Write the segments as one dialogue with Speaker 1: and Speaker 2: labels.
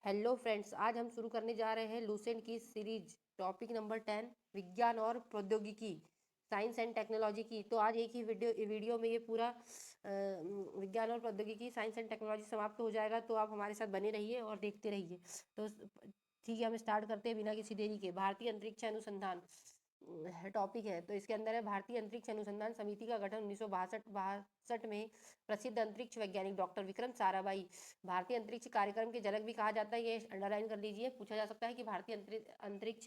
Speaker 1: Hello friends, आज हम शुरू करने जा रहे हैं लूसेंट की सीरीज टॉपिक नंबर 10 विज्ञान और प्रौद्योगिकी, साइंस एंड टेक्नोलॉजी की। तो आज एक ही वीडियो में ये पूरा विज्ञान और प्रौद्योगिकी, साइंस एंड टेक्नोलॉजी समाप्त हो जाएगा। तो आप हमारे साथ बने रहिए और देखते रहिए। तो ठीक है, हम स्टार्ट करते हैं बिना किसी देरी के। भारतीय अंतरिक्ष अनुसंधान टॉपिक है। तो इसके अंदर है भारतीय अंतरिक्ष अनुसंधान समिति का गठन 1962 में प्रसिद्ध अंतरिक्ष वैज्ञानिक डॉक्टर विक्रम साराभाई, भारतीय अंतरिक्ष कार्यक्रम के जनक भी कहा जाता है। ये अंडरलाइन कर लीजिए। पूछा जा सकता है कि भारतीय अंतरिक्ष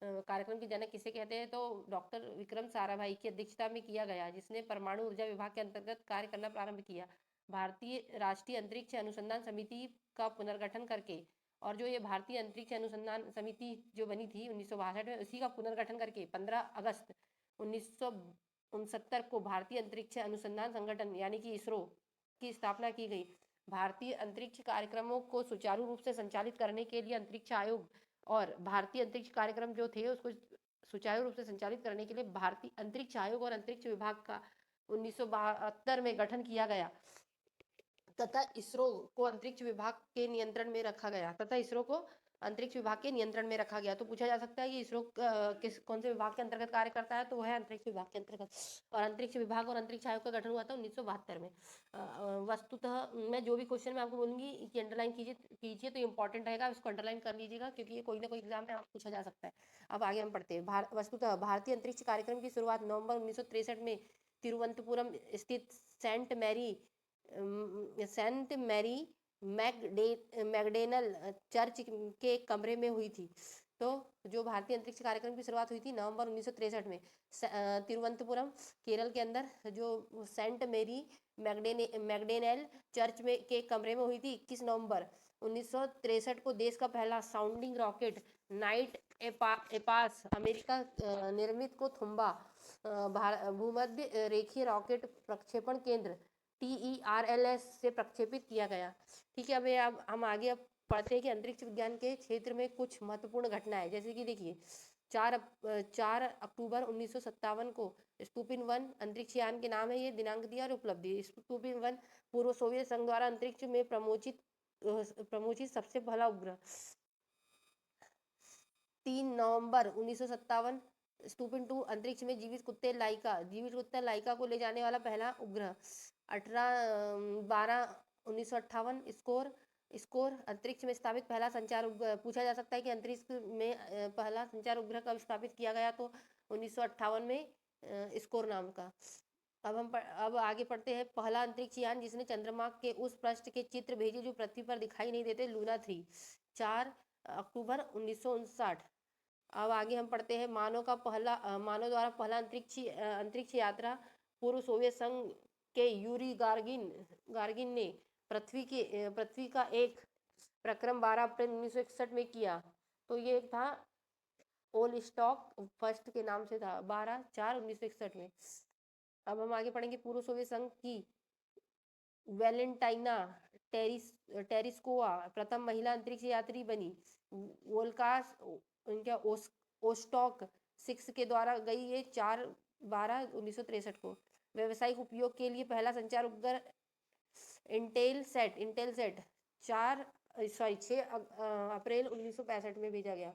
Speaker 1: कार्यक्रम के जनक किसे कहते हैं, तो डॉक्टर विक्रम साराभाई की अध्यक्षता में किया गया, जिसने परमाणु ऊर्जा विभाग के अंतर्गत कार्य करना प्रारंभ किया। भारतीय राष्ट्रीय अंतरिक्ष अनुसंधान समिति का पुनर्गठन करके, और जो ये भारतीय अंतरिक्ष अनुसंधान समिति जो बनी थी 1962 में, उसी का पुनर्गठन करके 15 अगस्त 1969 को भारतीय अंतरिक्ष अनुसंधान संगठन यानी कि इसरो की स्थापना की गई। भारतीय अंतरिक्ष कार्यक्रमों को सुचारू रूप से संचालित करने के लिए अंतरिक्ष आयोग और भारतीय अंतरिक्ष कार्यक्रम जो थे उसको सुचारू रूप से संचालित करने के लिए भारतीय अंतरिक्ष आयोग और अंतरिक्ष विभाग का 1972 में गठन किया गया तथा इसरो को अंतरिक्ष विभाग के नियंत्रण में रखा गया तो पूछा जा सकता है कि इसरो कौन से विभाग के अंतर्गत कार्य करता है, तो वह है अंतरिक्ष विभाग के अंतर्गत। और अंतरिक्ष विभाग और अंतरिक्ष आयोग का गठन हुआ था 1972 में। वस्तुतः मैं जो भी क्वेश्चन मैं आपको बोलूंगी कि अंडरलाइन कीजिए तो ये इंपॉर्टेंट रहेगा, इसको अंडरलाइन कर लीजिएगा क्योंकि ये कोई ना कोई एग्जाम में आपको पूछा जा सकता है। अब आगे हम पढ़ते हैं। वस्तुतः भारतीय अंतरिक्ष कार्यक्रम की शुरुआत नवंबर 1963 में तिरुवनंतपुरम स्थित सेंट मैरी मैगडेनल चर्च के कमरे में हुई थी। तो जो भारतीय अंतरिक्ष कार्यक्रम की शुरुआत हुई थी नवंबर 1963 में तिरुवनंतपुरम केरल के अंदर जो सेंट मैरी मैगडेनल चर्च में के कमरे में हुई थी 21 नवंबर 1963 को। देश का पहला साउंडिंग रॉकेट नाइट एपास अमेरिका निर्मित को थुम्बा भूमध्य रेखीय रॉकेट प्रक्षेपण केंद्र TERLS से प्रक्षेपित किया गया। ठीक है, अब हम आगे अब पढ़ते हैं कि अंतरिक्ष विज्ञान के क्षेत्र में कुछ महत्वपूर्ण घटनाएं, जैसे कि देखिए 4 अक्टूबर 1957 को स्पुतनिक 1 अंतरिक्ष यान के नाम है ये, दिनांक दिया और उपलब्धि। स्पुतनिक 1 पूर्व सोवियत संघ द्वारा अंतरिक्ष में प्रमोचित सबसे पहला उपग्रह। 3 नवंबर 1957 स्पुतनिक 2 अंतरिक्ष में जीवित कुत्ते लाइका को ले जाने वाला पहला उपग्रह। 18/12/1958 स्कोर अंतरिक्ष में स्थापित पहला संचार उपग्रह। पूछा जा सकता है कि अंतरिक्ष में पहला संचार उपग्रह कब स्थापित किया गया, तो 1958 में स्कोर नाम का। अब आगे पढ़ते हैं। पहला अंतरिक्ष यान जिसने चंद्रमा के उस पृष्ठ के चित्र भेजे जो पृथ्वी पर दिखाई नहीं देते, लूना 3, 4 अक्टूबर 1959। अब आगे हम पढ़ते हैं। मानव द्वारा पहला अंतरिक्ष यात्रा पूर्व सोवियत संघ के यूरी गार्गिन ने पृथ्वी का एक प्रक्रम 12 अप्रैल 1961 में किया। तो ये था ओल स्टॉक फर्स्ट के नाम से था, 12/4/1961 में। अब हम आगे पढ़ेंगे। पूर्व सोवियत संघ की वैलेंटाइना टेरिस्कोवा प्रथम महिला अंतरिक्ष यात्री बनी। वोल्कास उनका ओस्टॉक 6 के द्वारा गई ये 4/12/1963 को। व्यावसायिक उपयोग के लिए पहला संचार उपग्रह इंटेलसेट 6 अप्रैल 1965 में भेजा गया।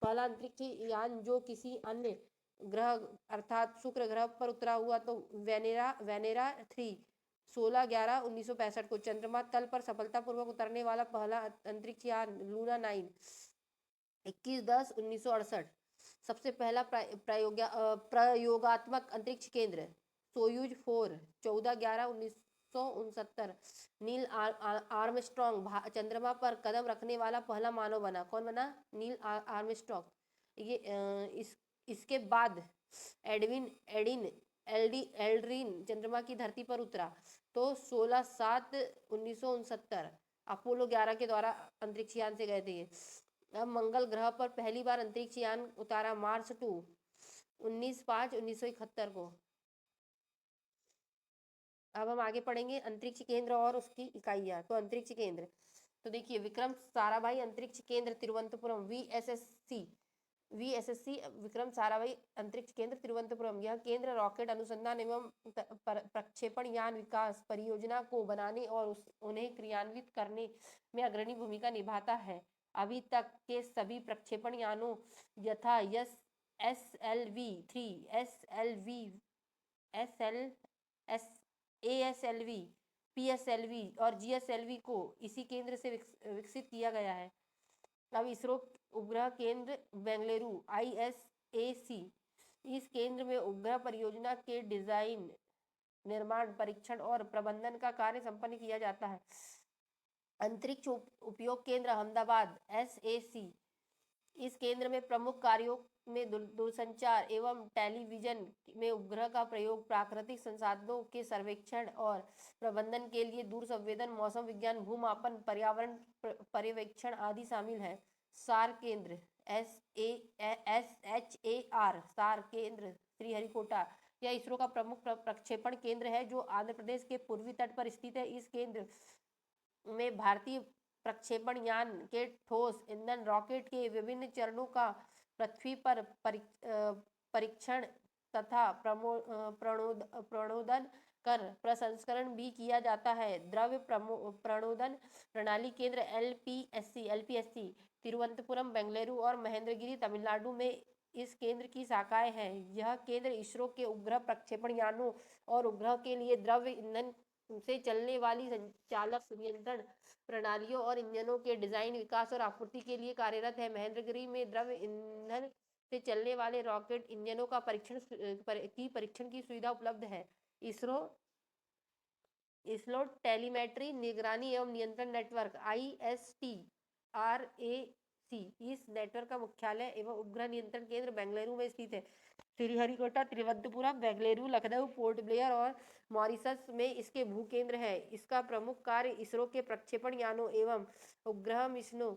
Speaker 1: पहला अंतरिक्ष यान जो किसी अन्य ग्रह अर्थात शुक्र ग्रह पर उतरा हुआ, तो वेनेरा 3 16/11/1965 को। चंद्रमा तल पर सफलतापूर्वक उतरने वाला पहला अंतरिक्ष यान लूना 9 21/10/1968। सबसे पहला प्रयोगात्मक अंतरिक्ष केंद्र सोयूज 4 14/11/1969। नील आर्मस्ट्रॉन्ग चंद्रमा पर कदम रखने वाला पहला मानव बना। कौन बना? Neil Armstrong. इसके बाद एल्ड्रिन चंद्रमा की धरती पर उतरा, तो 16/7/1969 अपोलो 11 के द्वारा अंतरिक्ष यान से गए थे। अब मंगल ग्रह पर पहली बार अंतरिक्ष यान उतारा मार्च 2 19/5/1971 को। अब हम आगे पढ़ेंगे अंतरिक्ष केंद्र और उसकी इकाइयां। तो अंतरिक्ष केंद्र, तो देखिए विक्रम साराभाई अंतरिक्ष केंद्र तिरुवनंतपुरम VSSC VSSC विक्रम साराभाई अंतरिक्ष केंद्र तिरुवनंतपुरम। यह केंद्र रॉकेट अनुसंधान एवं प्रक्षेपण यान विकास परियोजना को बनाने और उन्हें क्रियान्वित करने में अग्रणी भूमिका निभाता है। अभी तक के सभी प्रक्षेपण यानों यथा SLV-3, SLV, ASLV, PSLV और GSLV को इसी केंद्र से विकसित किया गया है। अब इसरो उपग्रह केंद्र बेंगलुरु ISAC, इस केंद्र में उपग्रह परियोजना के डिजाइन, निर्माण, परीक्षण और प्रबंधन का कार्य संपन्न किया जाता है। अंतरिक्ष उपयोग केंद्र अहमदाबाद SAC, इस केंद्र में प्रमुख कार्यों में दूरसंचार एवं टेलीविजन में उपग्रह का प्रयोग, प्राकृतिक संसाधनों के सर्वेक्षण और प्रबंधन के लिए दूर संवेदन, मौसम विज्ञान, भूमापन, पर्यावरण पर्यवेक्षण आदि शामिल है। सार केंद्र SHAR, सार केंद्र श्रीहरिकोटा, यह इसरो का प्रमुख प्रक्षेपण केंद्र है जो आंध्र प्रदेश के पूर्वी तट पर स्थित है। इस केंद्र में भारतीय प्रक्षेपण यान के ठोस ईंधन रॉकेट के विभिन्न चरणों का पृथ्वी पर परीक्षण तथा प्रणोदन कर प्रसंस्करण भी किया जाता है। द्रव्य प्रणोदन प्रणाली केंद्र LPSC तिरुवनंतपुरम, बेंगलुरु और महेंद्रगिरी तमिलनाडु में इस केंद्र की शाखाएं हैं। यह केंद्र इसरो के उपग्रह प्रक्षेपण यानों और उपग्रह के लिए द्रव्य ईंधन से चलने वाली संचालक नियंत्रण प्रणालियों और इंजनों के डिजाइन, विकास और आपूर्ति के लिए कार्यरत है। महेंद्रगिरी में द्रव्य ईंधन से चलने वाले रॉकेट इंजनों का परीक्षण की सुविधा उपलब्ध है। इसरो टेलीमेट्री निगरानी एवं नियंत्रण नेटवर्क ISTRAC, इस नेटवर्क का मुख्यालय एवं उपग्रह नियंत्रण केंद्र बेंगलुरु में स्थित है। श्रीहरिकोटा, तिरुवनंतपुरम, बेंगलुरु, लखनऊ, पोर्ट ब्लेयर और मॉरिशस में इसके भू केंद्र है। इसका प्रमुख कार्य इसरो के प्रक्षेपण यानों एवं उपग्रह मिशनों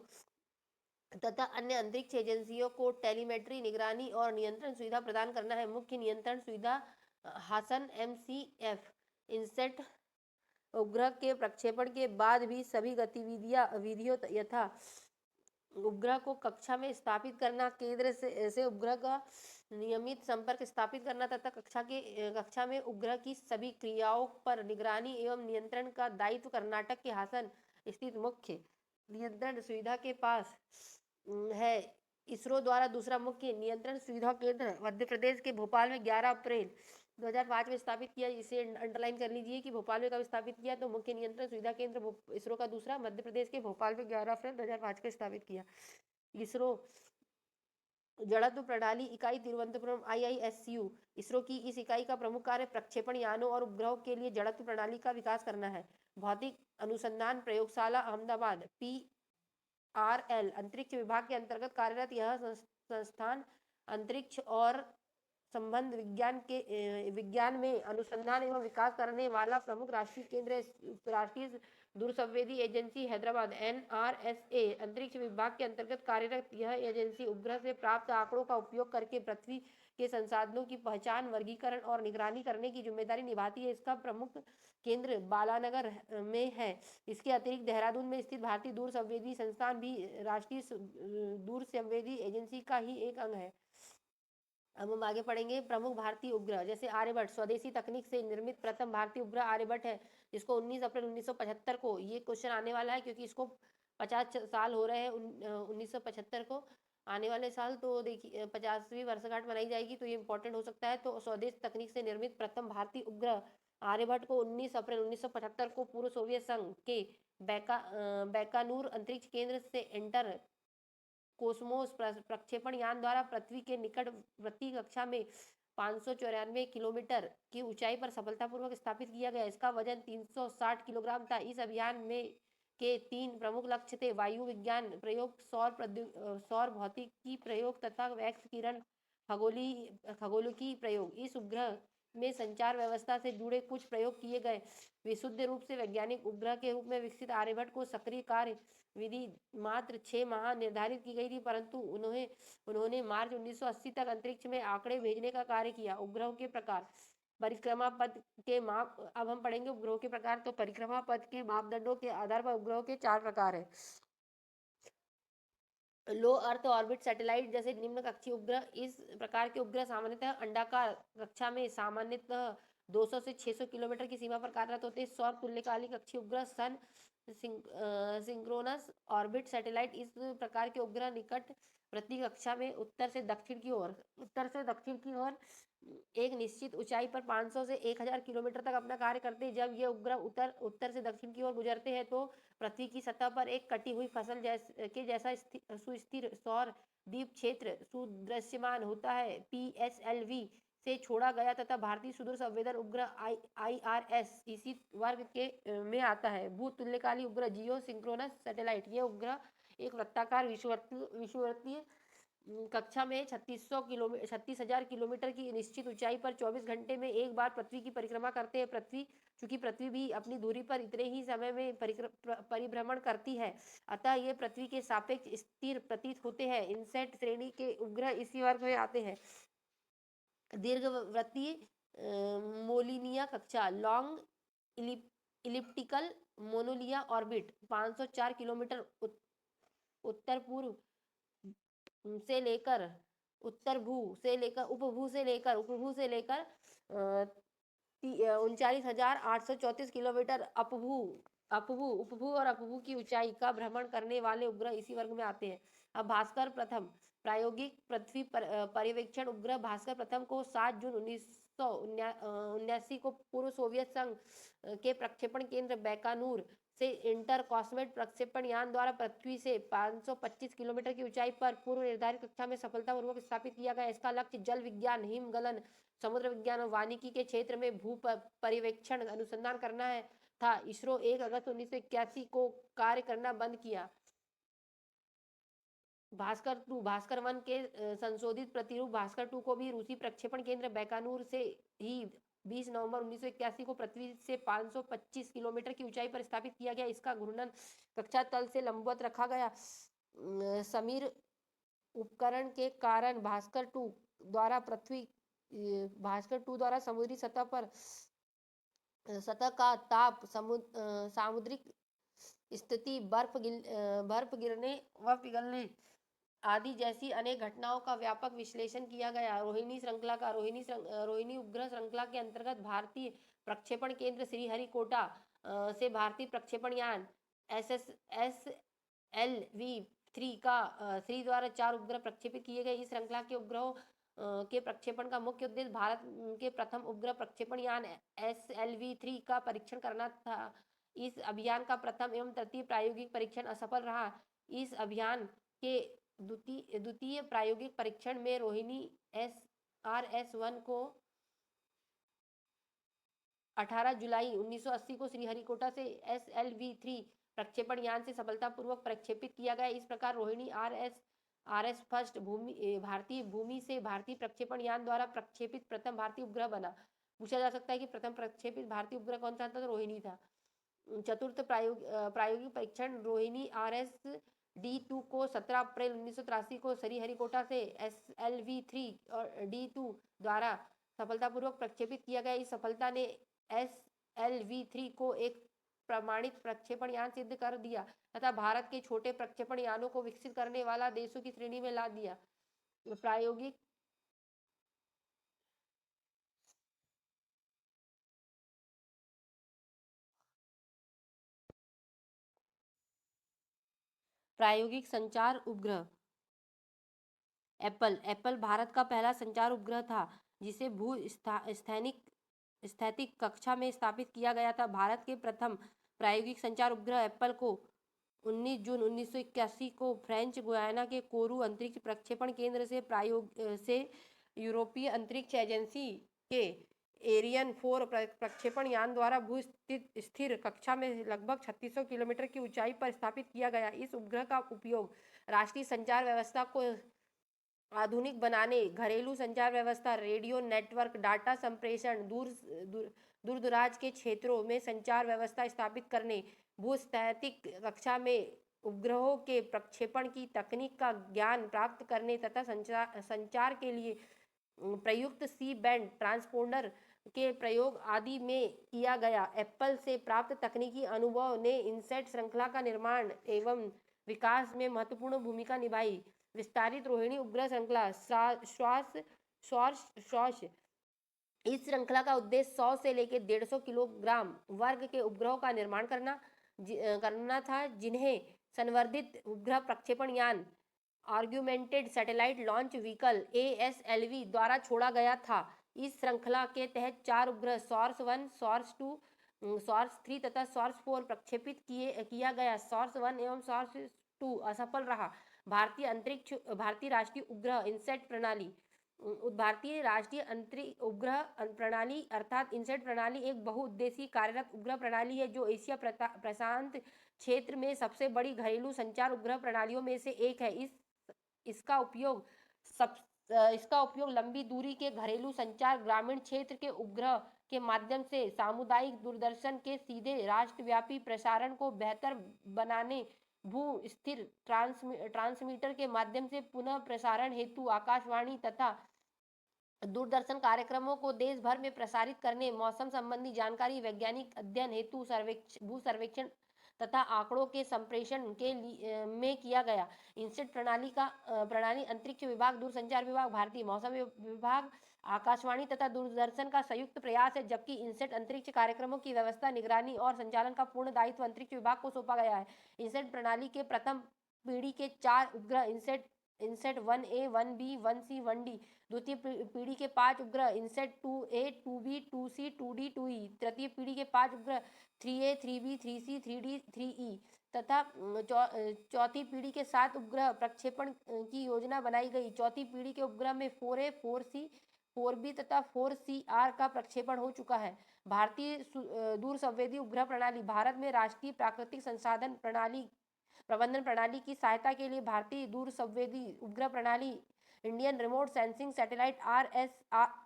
Speaker 1: तथा अन्य अंतरिक्ष एजेंसियों को टेलीमेट्री, निगरानी और नियंत्रण सुविधा प्रदान करना है। मुख्य नियंत्रण सुविधा हासन MCF इनसेट उपग्रह के प्रक्षेपण के बाद भी सभी विधियों यथा उपग्रह को कक्षा में स्थापित करना, केंद्र से उपग्रह का नियमित संपर्क स्थापित करना तथा कक्षा में उपग्रह की सभी क्रियाओं पर निगरानी एवं नियंत्रण का दायित्व कर्नाटक के हासन स्थित मुख्य नियंत्रण सुविधा के पास है। इसरो द्वारा दूसरा मुख्य नियंत्रण सुविधा केंद्र मध्य प्रदेश के भोपाल में 11 अप्रैल 2005 में स्थापित किया। इसे अंडरलाइन कर लीजिए कि भोपाल में कब स्थापित किया। तो मुख्य नियंत्रण सुविधा केंद्र इसरो का दूसरा मध्य प्रदेश के भोपाल में 11 अप्रैल 2005 को स्थापित किया। इसरो जड़त्व प्रणाली इकाई तिरुवनंतपुरम IIScu, इसरो की इस इकाई का प्रमुख कार्य प्रक्षेपण यानों और उपग्रहों के लिए जड़त्व प्रणाली का विकास करना है। भौतिक अनुसंधान प्रयोगशाला अहमदाबाद PRL अंतरिक्ष विभाग के अंतर्गत कार्यरत यह संस्थान अंतरिक्ष और संबंध विज्ञान में अनुसंधान एवं विकास करने वाला प्रमुख राष्ट्रीय केंद्र है। राष्ट्रीय दूरसंवेदी एजेंसी हैदराबाद NRSA अंतरिक्ष विभाग के अंतर्गत कार्यरत यह एजेंसी उपग्रह से प्राप्त आंकड़ों का उपयोग करके पृथ्वी के संसाधनों की पहचान, वर्गीकरण और निगरानी करने की जिम्मेदारी निभाती है। इसका प्रमुख केंद्र बालानगर में है। इसके अतिरिक्त देहरादून में स्थित भारतीय दूरसंवेदी संस्थान भी राष्ट्रीय दूरसंवेदी एजेंसी का ही एक अंग है। अब हम आगे पढ़ेंगे प्रमुख भारतीय उपग्रह। जैसे आर्यभट्ट स्वदेशी तकनीक से निर्मित प्रथम भारतीय उपग्रह आर्यभट्ट है, जिसको 19 अप्रैल 1975 को, ये क्वेश्चन आने वाला है क्योंकि इसको 50 साल हो रहे हैं 1975 को आने वाले साल। तो देखिए 50वीं वर्षगांठ मनाई जाएगी तो ये इंपॉर्टेंट हो सकता है। तो स्वदेश तकनीक से निर्मित प्रथम भारतीय उपग्रह आर्यभट्ट को 19 अप्रैल 1975 को पूर्व सोवियत संघ के बैकानूर अंतरिक्ष केंद्र से एंटर कोसमोस प्रक्षेपण यान द्वारा पृथ्वी के निकटवर्ती कक्षा में 594 किलोमीटर की ऊंचाई पर सफलतापूर्वक स्थापित किया गया। इसका वजन 360 किलोग्राम था। इस अभियान में के 3 प्रमुख लक्ष्य थे: वायु विज्ञान प्रयोग, सौर भौतिकी प्रयोग तथा एक्स किरण खगोलिकी प्रयोग। इस उपग्रह में संचार व्यवस्था से जुड़े कुछ प्रयोग किए गए। विशुद्ध रूप से वैज्ञानिक उपग्रह के रूप में विकसित आर्यभट्ट को सक्रिय कार्य विधि मात्र 6 माह निर्धारित की गई थी, परंतु उन्होंने मार्च 1980 तक अंतरिक्ष में आंकड़े भेजने का कार्य किया। उपग्रहों के प्रकार, परिक्रमा पथ के माप। अब हम पढ़ेंगे उपग्रहों के प्रकार। तो परिक्रमा पथ के मापदंडों के आधार पर उपग्रहों के 4 प्रकार हैं। लो अर्थ ऑर्बिट सैटेलाइट जैसे निम्न कक्षीय उपग्रह। इस प्रकार के उपग्रह सामान्यतः अंडाकार कक्षा में सामान्यतः 200 से 600 किलोमीटर की सीमा पर कार्यरत होते हैं। सौर तुल्यकालिक कक्षीय उपग्रह सन सिंक्रोनस ऑर्बिट सैटेलाइट इस प्रकार के उपग्रह निकट पृथ्वी कक्षा में उत्तर से दक्षिण की ओर एक निश्चित ऊंचाई पर 500 से 1000 किलोमीटर तक अपना कार्य करते हैं। जब ये उपग्रह उत्तर से दक्षिण की ओर गुजरते हैं तो पृथ्वी की सतह पर एक कटी हुई फसल जैसा सुस्थिर सौर द्वीप क्षेत्र सुदृश्यमान होता है। PSLV से छोड़ा गया तथा भारतीय सुदूर संवेदन उपग्रह IRS इसी वर्ग के में आता है। भूतुल्यकालिक उपग्रह जियो सिंक्रोनस सैटेलाइट ये उपग्रह एक वृत्ताकार विषुवतीय कक्षा में 36,000 किलोमीटर की निश्चित ऊंचाई पर 24 घंटे में एक बार पृथ्वी की परिक्रमा करते हैं। चूंकि पृथ्वी भी अपनी दूरी पर इतने ही समय में परिभ्रमण करती है, अतः ये पृथ्वी के सापेक्ष स्थिर प्रतीत होते हैं। इनसेट श्रेणी के उपग्रह इसी वर्ग में आते हैं। दीर्घवृत्तीय मोलिनिया कक्षा लॉन्ग इलिप्टिकल मोनोलिया ऑर्बिट 504 किलोमीटर उत्तर पूर्व से लेकर उपभू से लेकर 39,834 किलोमीटर उपभू और अपभू की ऊंचाई का भ्रमण करने वाले उपग्रह इसी वर्ग में आते हैं। अब भास्कर प्रथम प्रायोगिक पृथ्वी पर्यवेक्षण उपग्रह भास्कर प्रथम को 7 जून 1979 को पूर्व सोवियत संघ के प्रक्षेपण केंद्र बैकानूर से इंटर कॉस्मेट प्रक्षेपण यान द्वारा पृथ्वी से 525 किलोमीटर की ऊंचाई पर पूर्व निर्धारित कक्षा में सफलतापूर्वक स्थापित किया गया। इसका लक्ष्य जल विज्ञान, हिमगलन, समुद्र विज्ञान और वानिकी के क्षेत्र में भू पर्यवेक्षण अनुसंधान करना था। इसरो 1 अगस्त 1981 को कार्य करना बंद किया। भास्कर 1 के संशोधित प्रतिरूप भास्कर 2 को भी रूसी प्रक्षेपण केंद्र बैकानूर से ही 20 नवंबर 1981 को पृथ्वी से 525 किलोमीटर की ऊंचाई पर स्थापित किया गया। इसका घूर्णन कक्षा तल से लंबवत रखा गया। समीर उपकरण के कारण भास्कर 2 द्वारा समुद्री सतह का ताप, सामुद्रिक स्थिति, बर्फ गिरने व पिघलने आदि जैसी अनेक घटनाओं का व्यापक विश्लेषण किया गया। रोहिणी उपग्रह श्रृंखला के अंतर्गत भारतीय प्रक्षेपण केंद्र श्रीहरिकोटा से भारतीय प्रक्षेपण यान SLV-3 द्वारा 4 उपग्रह प्रक्षेपित किए गए। इस श्रृंखला के उपग्रहों के प्रक्षेपण का मुख्य उद्देश्य भारत के प्रथम उपग्रह प्रक्षेपण यान SLV-3 का परीक्षण करना था। इस अभियान का प्रथम एवं तृतीय प्रायोगिक परीक्षण असफल रहा। इस अभियान के द्वितीय प्रायोगिक परीक्षण में रोहिणी RS-1 को 18 जुलाई 1980 को श्रीहरिकोटा से SLV-3 प्रक्षेपण यान से सफलतापूर्वक प्रक्षेपित किया गया। इस प्रकार रोहिणी RS फर्स्ट भारतीय भूमि से भारतीय प्रक्षेपण यान द्वारा प्रक्षेपित प्रथम भारतीय उपग्रह बना। पूछा जा सकता है कि प्रथम प्रक्षेपित भारतीय उपग्रह कौन सा था, तो रोहिणी था। चतुर्थ प्रायोगिक परीक्षण रोहिणी RS-D2 को 17 अप्रैल 1983 को श्रीहरिकोटा से SLV-3 और D2 द्वारा सफलतापूर्वक प्रक्षेपित किया गया। इस सफलता ने SLV-3 को एक प्रमाणित प्रक्षेपण यान सिद्ध कर दिया तथा भारत के छोटे प्रक्षेपण यानों को विकसित करने वाला देशों की श्रेणी में ला दिया। प्रायोगिक संचार उपग्रह एप्पल भारत का पहला संचार उपग्रह था जिसे भू स्थैतिक कक्षा में स्थापित किया गया था। भारत के प्रथम प्रायोगिक संचार उपग्रह एप्पल को 19 जून 1981 को फ्रेंच गुयाना के कोरू अंतरिक्ष प्रक्षेपण केंद्र से यूरोपीय अंतरिक्ष एजेंसी के एरियन 4 प्रक्षेपण यान द्वारा भू स्थिर कक्षा में लगभग 3600 किलोमीटर की ऊंचाई पर स्थापित किया गया। इस उपग्रह का उपयोग राष्ट्रीय संचार व्यवस्था को आधुनिक बनाने, घरेलू संचार व्यवस्था, रेडियो नेटवर्क, डाटा संप्रेषण, दूर दराज के क्षेत्रों में संचार व्यवस्था स्थापित करने, भूस्थैतिक कक्षा में उपग्रहों के प्रक्षेपण की तकनीक का ज्ञान प्राप्त करने तथा संचार के लिए प्रयुक्त सी बैंड ट्रांसपोंडर के प्रयोग आदि में किया गया। एप्पल से प्राप्त तकनीकी अनुभव ने इनसेट श्रृंखला का निर्माण एवं विकास में महत्वपूर्ण भूमिका निभाई। विस्तारित रोहिणी उपग्रह श्रृंखला श्वास इस श्रृंखला का उद्देश्य 100 से लेकर 150 किलोग्राम वर्ग के उपग्रहों का निर्माण करना था, जिन्हें संवर्धित उपग्रह प्रक्षेपण यान augmented satellite launch vehicle ASLV द्वारा छोड़ा गया था। इस श्रृंखला के तहत 4 उपग्रह सॉर्स 1, सॉर्स 2, सॉर्स 3 तथा सॉर्स 4 प्रक्षेपित किया गया। सॉर्स 1 एवं सॉर्स 2 असफल रहा। भारतीय राष्ट्रीय उपग्रह इनसेट प्रणाली भारतीय राष्ट्रीय अंतरिक्ष उपग्रह प्रणाली अर्थात इनसेट प्रणाली एक बहुउद्देशीय कार्यरत उपग्रह प्रणाली है, जो एशिया प्रशांत क्षेत्र में सबसे बड़ी घरेलू संचार उपग्रह प्रणालियों में से एक है। इसका उपयोग लंबी दूरी के घरेलू संचार, ग्रामीण क्षेत्र के उपग्रह के माध्यम से सामुदायिक दूरदर्शन के सीधे राष्ट्रव्यापी प्रसारण को बेहतर बनाने, भू स्थिर ट्रांसमीटर के माध्यम से पुनः प्रसारण हेतु आकाशवाणी तथा दूरदर्शन कार्यक्रमों को देश भर में प्रसारित करने, मौसम संबंधी जानकारी, वैज्ञानिक अध्ययन हेतु भू सर्वेक्षण तथा आंकड़ों के संप्रेषण के लिए में किया गया। इनसेट प्रणाली अंतरिक्ष विभाग, दूरसंचार विभाग, भारतीय मौसम विभाग, आकाशवाणी तथा दूरदर्शन का संयुक्त प्रयास है, जबकि इनसेट अंतरिक्ष कार्यक्रमों की व्यवस्था, निगरानी और संचालन का पूर्ण दायित्व अंतरिक्ष विभाग को सौंपा गया है। इनसेट प्रणाली के प्रथम पीढ़ी के 4 उपग्रह INSAT 1A, 1B, 1C, 1D, द्वितीय पीढ़ी के 5 उपग्रह INSAT 2A, 2B, 2C, 2D, 2E, तृतीय पीढ़ी के 5 उपग्रह 3A, 3B, 3C, 3D, 3E तथा चौथी पीढ़ी के 7 उपग्रह प्रक्षेपण की योजना बनाई गई। चौथी पीढ़ी के उपग्रह में 4A, 4C, 4B तथा 4CR का प्रक्षेपण हो चुका है। भारतीय दूर संवेदी उपग्रह प्रणाली भारत में राष्ट्रीय प्राकृतिक संसाधन प्रबंधन प्रणाली की सहायता के लिए भारतीय दूर संवेदी उपग्रह प्रणाली Indian remote sensing satellite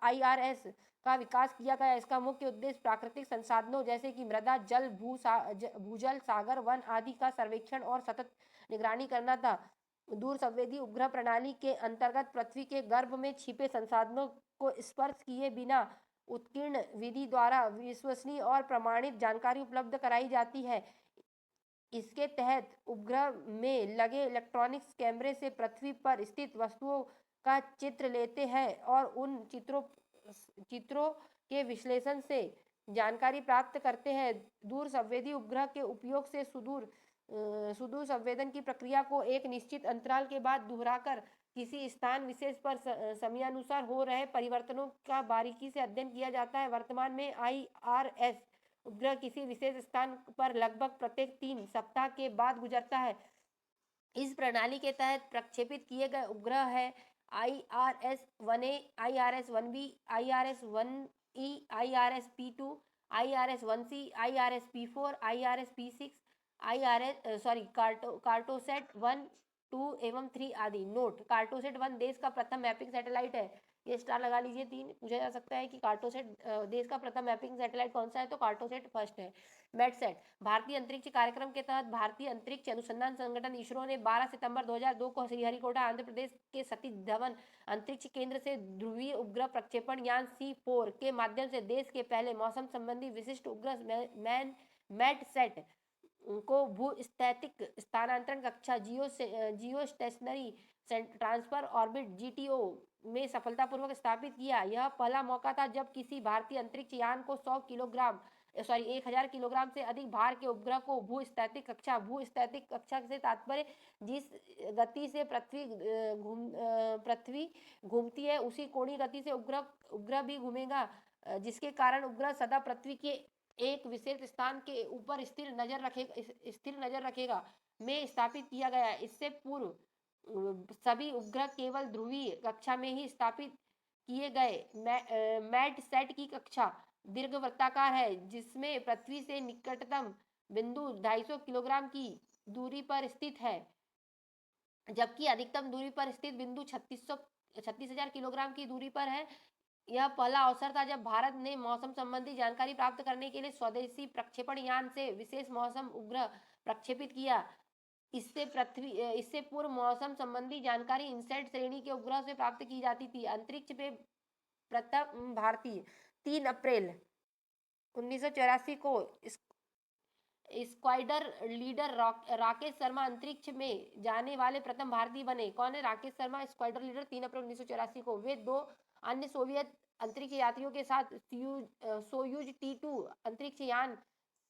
Speaker 1: IRS का विकास किया गया। इसका मुख्य उद्देश्य प्राकृतिक संसाधनों जैसे कि मृदा, जल, भूजल, सागर, वन आदि का सर्वेक्षण और सतत निगरानी करना था। दूर संवेदी उपग्रह प्रणाली के अंतर्गत पृथ्वी के गर्भ में छिपे संसाधनों को स्पर्श किए बिना उत्कीर्ण विधि द्वारा विश्वसनीय और प्रमाणित जानकारी उपलब्ध कराई जाती है। इसके तहत उपग्रह में लगे इलेक्ट्रॉनिक्स कैमरे से पृथ्वी पर स्थित वस्तुओं का चित्र लेते हैं और उन चित्रों के विश्लेषण से जानकारी प्राप्त करते हैं। दूर संवेदी उपग्रह के उपयोग से सुदूर संवेदन की प्रक्रिया को एक निश्चित अंतराल के बाद दोहराकर किसी स्थान विशेष पर समयानुसार हो रहे परिवर्तनों का बारीकी से अध्ययन किया जाता है। वर्तमान में IRS उपग्रह किसी विशेष स्थान पर लगभग प्रत्येक 3 सप्ताह के बाद गुजरता है। इस प्रणाली के तहत प्रक्षेपित किए गए उपग्रह है IRS-1A, IRS-1B, IRS-1E, IRS-P2, IRS-1C, IRS-P4, IRS-P6, Cartosat 1, 2 एवं 3 आदि। नोट: कार्टोसैट 1 देश का प्रथम मैपिंग सैटेलाइट है। ये स्टार लगा लीजिए 3। पूछा जा सकता है कि कार्टोसैट देश का प्रथम मैपिंग सैटेलाइट कौन सा है, तो कार्टोसैट फर्स्ट है। मैटसैट भारतीय अंतरिक्ष कार्यक्रम के तहत भारतीय अंतरिक्ष अनुसंधान संगठन इसरो ने 12 सितंबर 2002 को श्रीहरिकोटा आंध्र प्रदेश के सतीश धवन अंतरिक्ष केंद्र से ध्रुवीय उपग्रह प्रक्षेपण यान C4 के माध्यम से देश के पहले मौसम संबंधी विशिष्ट उपग्रह मैटसैट को भूस्थैतिक स्थानांतरण कक्षा जियो स्टेशनरी ट्रांसफर ऑर्बिट GTO में सफलतापूर्वक स्थापित किया। यह पहला मौका था जब किसी भारतीय अंतरिक्ष यान को 1000 किलोग्राम से अधिक भार के उपग्रह को भूस्थैतिक कक्षा से तात्पर्य जिस गति से पृथ्वी घूमती है उसी कोणीय गति से उपग्रह भी घूमेगा, जिसके कारण उपग्रह सदा पृथ्वी के एक विशेष स्थान के ऊपर स्थिर नजर रखेगा में स्थापित किया गया। इससे पूर्व सभी उपग्रह केवल ध्रुवीय कक्षा में ही स्थापित किए गए। मैटसैट की कक्षा दीर्घवृत्ताकार है, जिसमें पृथ्वी से निकटतम बिंदु 250 किलोग्राम की दूरी पर स्थित है, जबकि अधिकतम दूरी पर स्थित बिंदु 36,000 किलोग्राम की दूरी पर है। यह पहला अवसर था जब भारत ने मौसम संबंधी जानकारी प्राप्त करने के लिए स्वदेशी प्रक्षेपण यान से विशेष मौसम उपग्रह प्रक्षेपित किया। इससे पूर्व मौसम संबंधी जानकारी इनसेट श्रेणी के उपग्रह से प्राप्त की जाती थी। अंतरिक्ष में प्रथम भारतीय 3 अप्रैल 1984 को स्क्वाड्रन लीडर राकेश शर्मा अंतरिक्ष में जाने वाले प्रथम भारतीय बने। कौन है राकेश शर्मा? स्क्वाड्रन लीडर 3 अप्रैल 1984 को। वे 2 अन्य सोवियत अंतरिक्ष यात्रियों के साथ सोयूज T2 अंतरिक्ष यान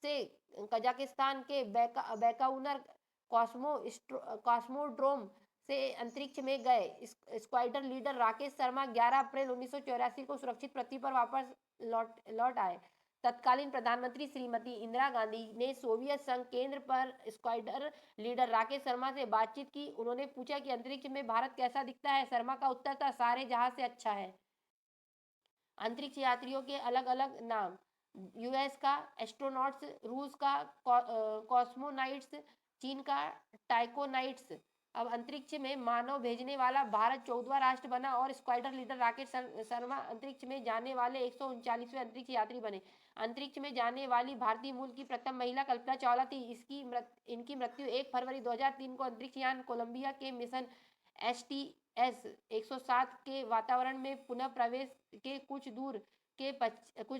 Speaker 1: से कजाकिस्तान के बैकाउनर कॉस्मोड्रोम से अंतरिक्ष में गए। स्क्वाड्रन लीडर राकेश शर्मा 11 अप्रैल 1984 को सुरक्षित पृथ्वी पर वापस लौट आए। तत्कालीन प्रधानमंत्री श्रीमती इंदिरा गांधी ने सोवियत संघ केंद्र पर स्क्वाड्रन लीडर राकेश शर्मा से बातचीत की। उन्होंने पूछा कि अंतरिक्ष में भारत कैसा दिखता है। शर्मा का उत्तर था, सारे जहां से अच्छा है। अंतरिक्ष यात्रियों के अलग अलग नाम: यूएस का एस्ट्रोनॉट्स, रूस का कॉस्मोनाइट्स, चीन का टाइकोनाइट्स। अब अंतरिक्ष में मानव भेजने वाला भारत 14वां राष्ट्र बना और स्क्वाड्रन लीडर राकेश शर्मा अंतरिक्ष में जाने वाले 139वें अंतरिक्ष यात्री बने। अंतरिक्ष में जाने वाली भारतीय मूल की प्रथम महिला कल्पना चावला थी। इनकी मृत्यु 1 फरवरी 2003 को अंतरिक्ष यान कोलंबिया के मिशन STS 107 के वातावरण में पुनः प्रवेश के कुछ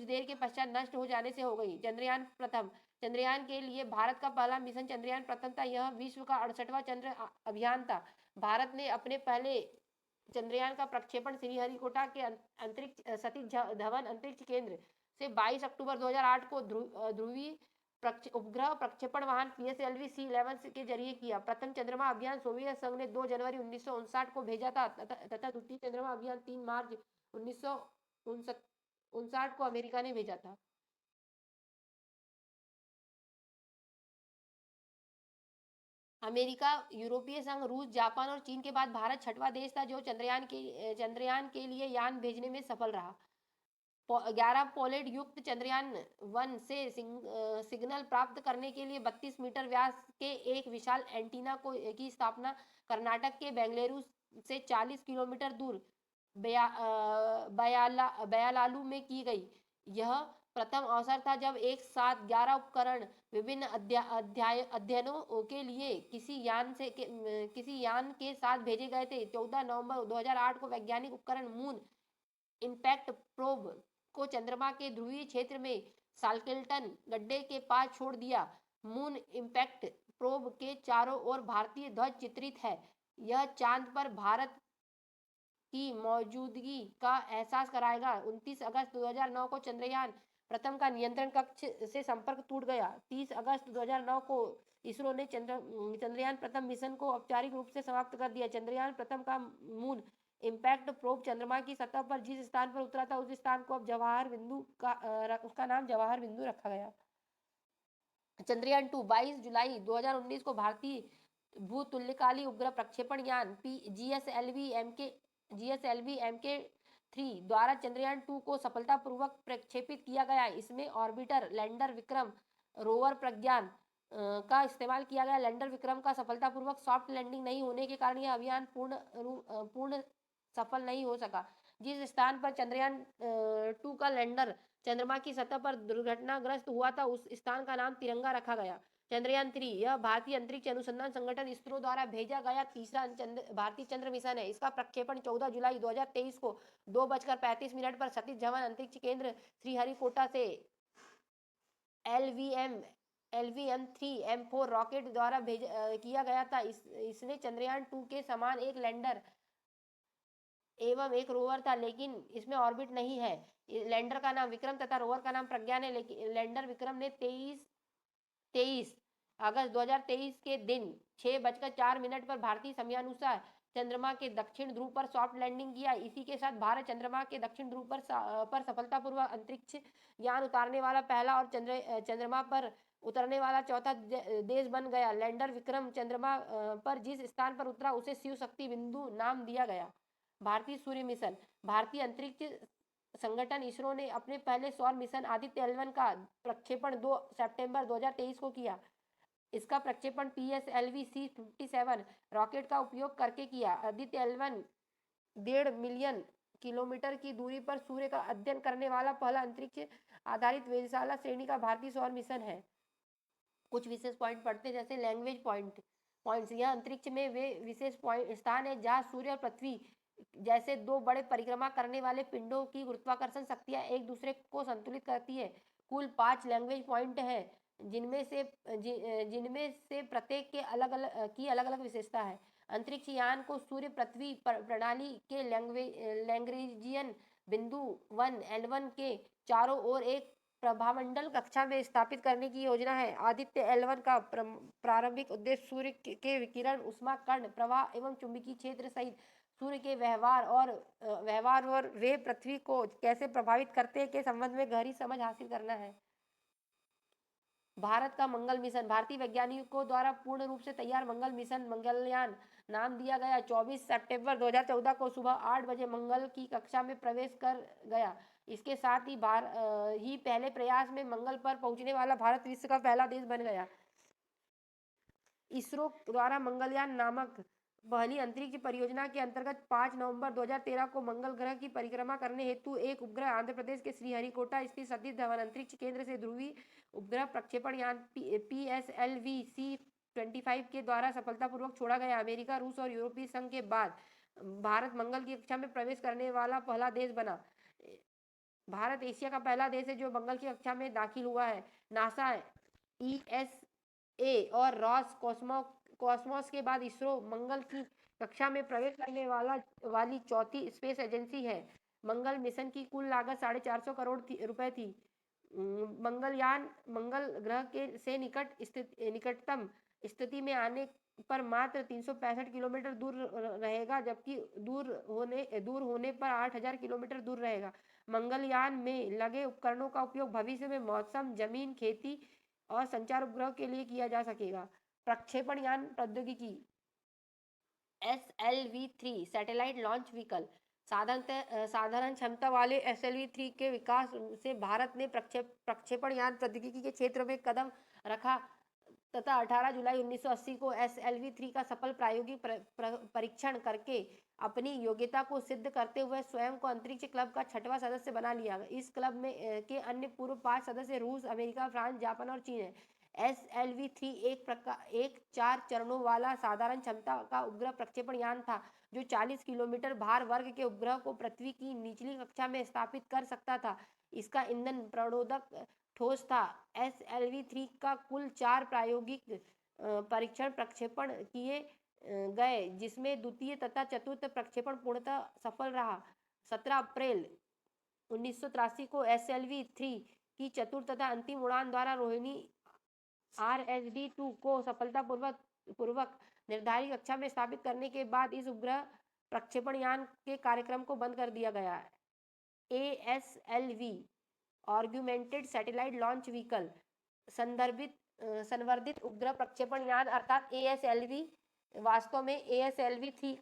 Speaker 1: देर के पश्चात नष्ट हो जाने से हो गई। चंद्रयान प्रथम। चंद्रयान के लिए भारत का पहला मिशन चंद्रयान प्रथम था। यह विश्व का 68वां चंद्र अभियान था। भारत ने अपने पहले चंद्रयान का प्रक्षेपण श्रीहरिकोटा के अंतरिक्ष सतीश धवन अंतरिक्ष केंद्र से 22 अक्टूबर 2008 को ध्रुवीय उपग्रह प्रक्षेपण वाहन PSLV C-11 के जरिए किया। प्रथम चंद्रमा अभियान सोवियत संघ ने 2 जनवरी 1959 को भेजा था तथा द्वितीय चंद्रमा अभियान 3 मार्च 1959 को अमेरिका ने भेजा था। अमेरिका, यूरोपीय संघ, रूस, जापान और चीन के बाद भारत 6वां देश था जो चंद्रयान के लिए यान भेजने में सफल रहा। 11 पोलेट युक्त चंद्रयान 1 से सिग्नल प्राप्त करने के लिए 32 मीटर व्यास के एक विशाल एंटीना की स्थापना कर्नाटक के बेंगलुरु से 40 किलोमीटर दूर बयालालू में की गई। यह प्रथम अवसर था जब एक साथ 11 उपकरण विभिन्न अध्ययनों के लिए किसी यान के साथ भेजे गए थे। 14 नवंबर 2008 को वैज्ञानिक उपकरण मून इम्पैक्ट प्रोब को चंद्रमा के ध्रुवीय क्षेत्र में साल्केल्टन गड्ढे के पास छोड़ दिया। मून इम्पैक्ट प्रोब के चारों ओर भारतीय ध्वज चित्रित है। यह चांद पर भारत की मौजूदगी का एहसास कराएगा। 29 अगस्त 2009 को चंद्रयान प्रथम का नियंत्रण कक्ष से संपर्क टूट गया। 30 अगस्त 2009 को इसरो ने चंद्रयान प्रथम मिशन को औपचारिक रूप से समाप्त कर दिया। चंद्रयान प्रथम का मून इम्पैक्ट प्रोब चंद्रमा की सतह पर जिस स्थान पर उतरा था उस स्थान को अब उसका नाम जवाहर बिंदु रखा गया। चंद्रयान 2 22 जुलाई 2019 को भारतीय भूतुल्यकाली उपग्रह प्रक्षेपण यान GSLV MK3 द्वारा चंद्रयान 2 को सफलतापूर्वक प्रक्षेपित किया गया। इसमें ऑर्बिटर, लैंडर विक्रम, रोवर प्रज्ञान का इस्तेमाल किया गया। लैंडर विक्रम का सफलतापूर्वक सॉफ्ट लैंडिंग नहीं होने के कारण यह अभियान पूर्ण सफल नहीं हो सका। जिस स्थान पर चंद्रयान 2 का लैंडर चंद्रमा की सतह पर दुर्घटनाग्रस्त हुआ था उस स्थान का नाम तिरंगा रखा गया। चंद्रयान 3 यह भारतीय अंतरिक्ष अनुसंधान संगठन इसरो द्वारा भेजा गया तीसरा भारतीय चंद्र मिशन है। इसका प्रक्षेपण 14 जुलाई 2023 को 2:35 पर सतीश धवन अंतरिक्ष केंद्र श्रीहरिकोटा से LVM-3 M4 रॉकेट द्वारा किया गया था। इसने चंद्रयान 2 के समान एक लैंडर एवं एक रोवर था, लेकिन इसमें ऑर्बिट नहीं है। लैंडर का नाम विक्रम तथा रोवर का नाम प्रज्ञान है। लेकिन लैंडर विक्रम ने 23 अगस्त 2023 के दिन 6:04 पर भारतीय समयानुसार चंद्रमा के दक्षिण ध्रुव पर सॉफ्ट लैंडिंग किया। इसी के साथ भारत चंद्रमा के दक्षिण ध्रुव पर सफलतापूर्वक अंतरिक्ष यान उतारने वाला पहला और चंद्रमा पर उतरने वाला चौथा देश बन गया। लैंडर विक्रम चंद्रमा पर जिस स्थान पर उतरा उसे शिव शक्ति बिंदु नाम दिया गया। भारतीय सूर्य मिशन। भारतीय अंतरिक्ष संगठन इसरो ने अपने पहले सौर मिशन आदित्य L1 का प्रक्षेपण 2 सितंबर 2023 को किया। इसका प्रक्षेपण PSLV C-57 रॉकेट का उपयोग करके किया। आदित्य L1 1.5 मिलियन किलोमीटर की दूरी पर सूर्य का अध्ययन करने वाला पहला अंतरिक्ष आधारित वेधशाला श्रेणी का भारतीय सौर मिशन है। कुछ विशेष पॉइंट पढ़ते जैसे लैंग्वेज पॉइंट्स। यह अंतरिक्ष में वे विशेष स्थान है जहाँ सूर्य और पृथ्वी जैसे 2 बड़े परिक्रमा करने वाले पिंडों की गुरुत्वाकर्षण शक्तियां एक दूसरे को संतुलित करती है। कुल 5 लैंग्वेज पॉइंट है। जिनमें से प्रत्येक के अलग अलग विशेषता है। अंतरिक्ष यान को सूर्य पृथ्वी प्रणाली के लैग्रेंजियन बिंदु 1 L1 के चारों ओर एक प्रभामंडल कक्षा में स्थापित करने की योजना है। आदित्य L1 का प्रारंभिक उद्देश्य सूर्य के विकिरण, ऊष्मा कण प्रवाह एवं चुंबकीय क्षेत्र सहित सूर्य के व्यवहार और वे पृथ्वी को कैसे प्रभावित करते हैं के संबंध में गहरी समझ हासिल करना है। भारत का मंगल मिशन। भारतीय वैज्ञानिकों द्वारा पूर्ण रूप से तैयार मंगल मिशन मंगलयान नाम दिया गया 24 सितंबर 2014 को सुबह 8 बजे मंगल की कक्षा में प्रवेश कर गया। इसके साथ ही पहले प्रयास में मंगल पर पहुंचने वाला भारत विश्व का पहला देश बन गया। इसरो द्वारा मंगलयान नामक पहली अंतरिक्ष परियोजना के अंतर्गत 5 नवंबर 2013 को मंगल ग्रह की परिक्रमा करने हेतु एक उपग्रह आंध्र प्रदेश के श्रीहरिकोटा स्थित सतीश धवन अंतरिक्ष केंद्र से ध्रुवीय उपग्रह प्रक्षेपण यान PSLV-C-25 के द्वारा सफलतापूर्वक छोड़ा गया। अमेरिका, रूस और यूरोपीय संघ के बाद भारत मंगल की कक्षा में प्रवेश करने वाला पहला देश बना। भारत एशिया का पहला देश है जो मंगल की कक्षा में दाखिल हुआ है। नासा, ESA और रॉस कॉस्मोस के बाद इसरो मंगल की कक्षा में प्रवेश करने वाली चौथी स्पेस एजेंसी है। मंगल मिशन की कुल लागत 450 करोड़ रुपए थी। मंगलयान मंगल ग्रह के से निकटतम स्थिति में आने पर मात्र 365 किलोमीटर दूर रहेगा, जबकि दूर होने पर 8000 किलोमीटर दूर रहेगा। मंगलयान में लगे उपकरणों का उपयोग भविष्य में मौसम, जमीन, खेती और संचार उपग्रह के लिए किया जा सकेगा। प्रक्षेपण यान प्रौद्योगिकी। SLV-3 satellite launch vehicle. साधारण क्षमता वाले SLV-3 के विकास से भारत ने प्रक्षेपण यान प्रौद्योगिकी के क्षेत्र में कदम रखा तथा 18 जुलाई 1980 को SLV-3 का सफल प्रायोगिक परीक्षण करके अपनी योग्यता को सिद्ध करते हुए स्वयं को अंतरिक्ष क्लब का 6वां सदस्य बना लिया। इस क्लब में के अन्य पूर्व 5 सदस्य रूस, अमेरिका, फ्रांस, जापान और चीन है। SLV-3 एक 4 चरणों वाला साधारण क्षमता का उपग्रह प्रक्षेपण यान था जो 40 किलोमीटर भार वर्ग के उपग्रह को पृथ्वी की निचली कक्षा में स्थापित कर सकता था। इसका ईंधन प्रणोदक ठोस था। SLV-3 का कुल 4 प्रायोगिक परीक्षण प्रक्षेपण किए गए, जिसमें द्वितीय तथा चतुर्थ प्रक्षेपण पूर्णतः सफल रहा। 17 अप्रैल 1983 को SLV-3 की चतुर्थ तथा अंतिम उड़ान द्वारा रोहिणी RSD-2 को सफलतापूर्वक निर्धारित कक्षा में स्थापित करने के बाद इस उपग्रह प्रक्षेपण यान के कार्यक्रम को बंद कर दिया गया। ASLV ऑर्गुमेंटेड सैटेलाइट लॉन्च व्हीकल संवर्धित उपग्रह प्रक्षेपण यान अर्थात ASLV वास्तव में ASLV-3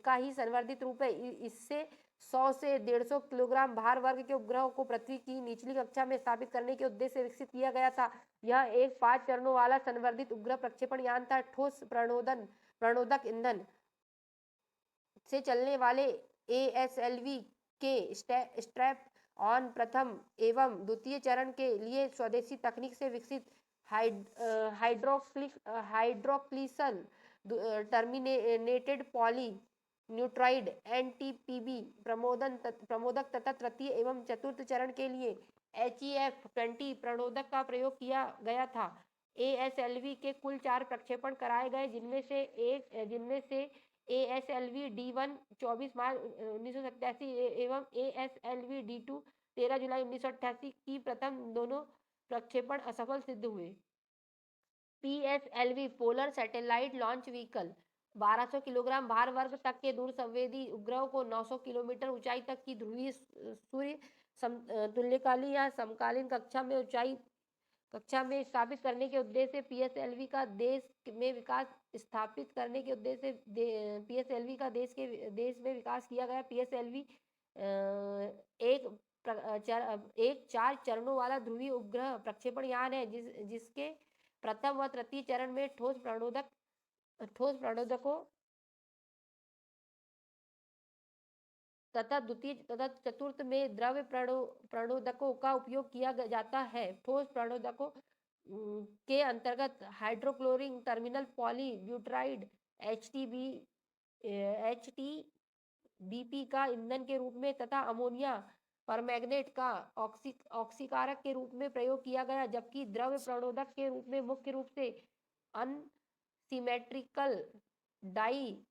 Speaker 1: का ही संवर्धित रूप है। इससे 100 से 150 किलोग्राम भार वर्ग के उपग्रहों को पृथ्वी की निचली कक्षा में स्थापित करने के उद्देश्य से विकसित किया गया था। यह एक 5 चरणों वाला संवर्धित उपग्रह प्रक्षेपण यान था। ठोस प्रणोदक ईंधन से चलने वाले ASLV के स्ट्रैप ऑन प्रथम एवं द्वितीय चरण के लिए स्वदेशी तकनीक से विकसित हाइड्रोक्लिसल टर्मिनेटेड पॉली न्यूट्राइड NTPB प्रमोदक तथा तृतीय एवं चतुर्थ चरण के लिए HEF-20 प्रणोदक का प्रयोग किया गया था। ASLV के कुल 4 प्रक्षेपण कराए गए, जिनमें से ASLV-D1 24 मार्च 1987 एवं ASLV-D2 13 जुलाई 1988 की प्रथम दोनों प्रक्षेपण असफल सिद्ध हुए। PSLV polar satellite launch vehicle 1200 kilogram भार वर्ग तक के दूर संवेदी उपग्रहों को 900 किलोमीटर ऊंचाई तक की ध्रुवीय सूर्य तुल्यकालीन या समकालीन कक्षा में स्थापित करने के उद्देश्य से PSLV का देश में विकास किया गया। PSLV एक 4 चरणों वाला ध्रुवीय उपग्रह प्रक्षेपण यान है, जिसके प्रथम व तृतीय चरण में ठोस प्रणोदकों तथा द्वितीय तथा चतुर्थ में द्रव प्रणोदकों का उपयोग किया जाता है। ठोस प्रणोदकों के अंतर्गत हाइड्रोक्लोरिक टर्मिनल पॉली ब्यूटाराइड HTBP का ईंधन के रूप में तथा अमोनिया परमैंगनेट का ऑक्सीकारक के रूप में प्रयोग किया गया, जबकि द्रव्य प्रणोदक के रूप में मुख्य रूप से unsymmetrical di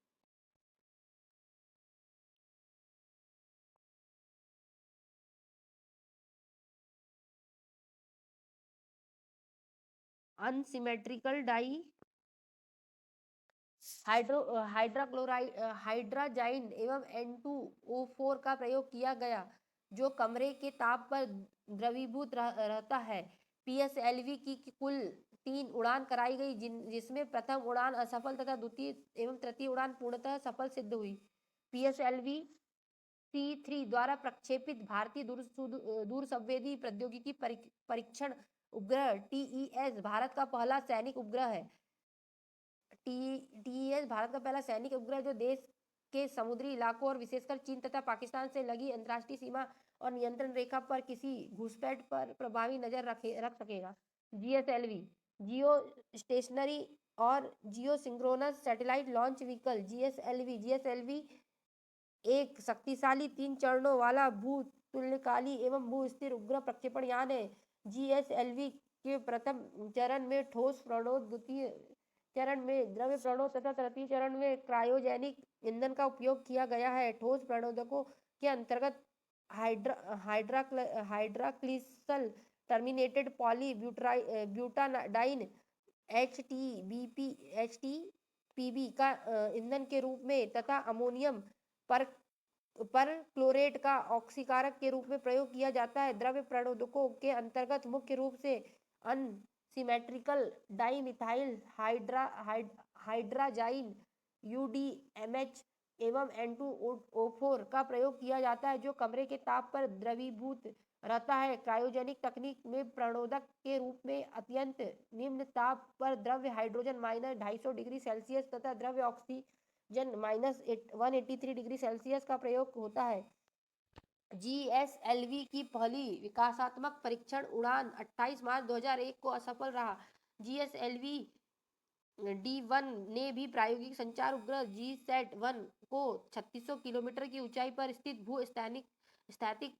Speaker 1: unsymmetrical di hydrochloride hydrazine एवं N2O4 का प्रयोग किया गया, जो कमरे के ताप पर द्रवीभूत रहता है। PSLV की कुल 3 उड़ान कराई गई, जिसमें प्रथम उड़ान असफल तथा द्वितीय एवं तृतीय उड़ान पूर्णतः सफल सिद्ध हुई। PSLV C3 द्वारा प्रक्षेपित भारतीय दूर संवेदी प्रौद्योगिकी परीक्षण उपग्रह TES भारत का पहला सैनिक उपग्रह है। TES भारत का पहला सैनिक उपग्रह जो देश के समुद्री इलाकों और विशेषकर चीन तथा पाकिस्तान से लगी अंतर्राष्ट्रीय सीमा और नियंत्रण रेखा पर किसी घुसपैठ पर प्रभावी नजर रख सकेगा। GSLV जियो स्टेशनरी और geo synchronous satellite launch vehicle GSLV एक शक्तिशाली 3 चरणों वाला भू तुल्यकाली एवं भू स्थिर उपग्रह प्रक्षेपण यान है। GSLV के प्रथम चरण में ठोस प्रणोद, द्वितीय चरण में द्रव्य प्रणोद तथा तृतीय चरण में क्रायोजेनिक ईंधन का उपयोग किया गया है। ठोस प्रणोदकों के अंतर्गत हाइड्राक्लिसल टर्मिनेटेड पॉली ब्यूटाडाइन HTPB का ईंधन के रूप में तथा अमोनियम पर क्लोरेट का ऑक्सीकारक के रूप में प्रयोग किया जाता है। द्रव्य प्रणोदकों के अंतर्गत मुख्य रूप से अनसिमेट्रिकल डाइमिथाइल हाइड्राजाइन UDMH एवं N2O4 का प्रयोग किया जाता है, जो कमरे के ताप पर द्रवीभूत रहता है। क्रायोजेनिक तकनीक में प्रणोदक के रूप में अत्यंत निम्न ताप पर द्रव्य हाइड्रोजन -250 डिग्री सेल्सियस तथा द्रव्य ऑक्सीजन -183 डिग्री सेल्सियस का प्रयोग होता है। GSLV की पहली विकासात्मक परीक्षण उड़ान 28 मार्च 2001 को असफल रहा। GSLV D1 ने भी प्रायोगिक संचार उपग्रह GSAT-1 को 3600 किलोमीटर की ऊंचाई पर स्थित भू स्थैतिक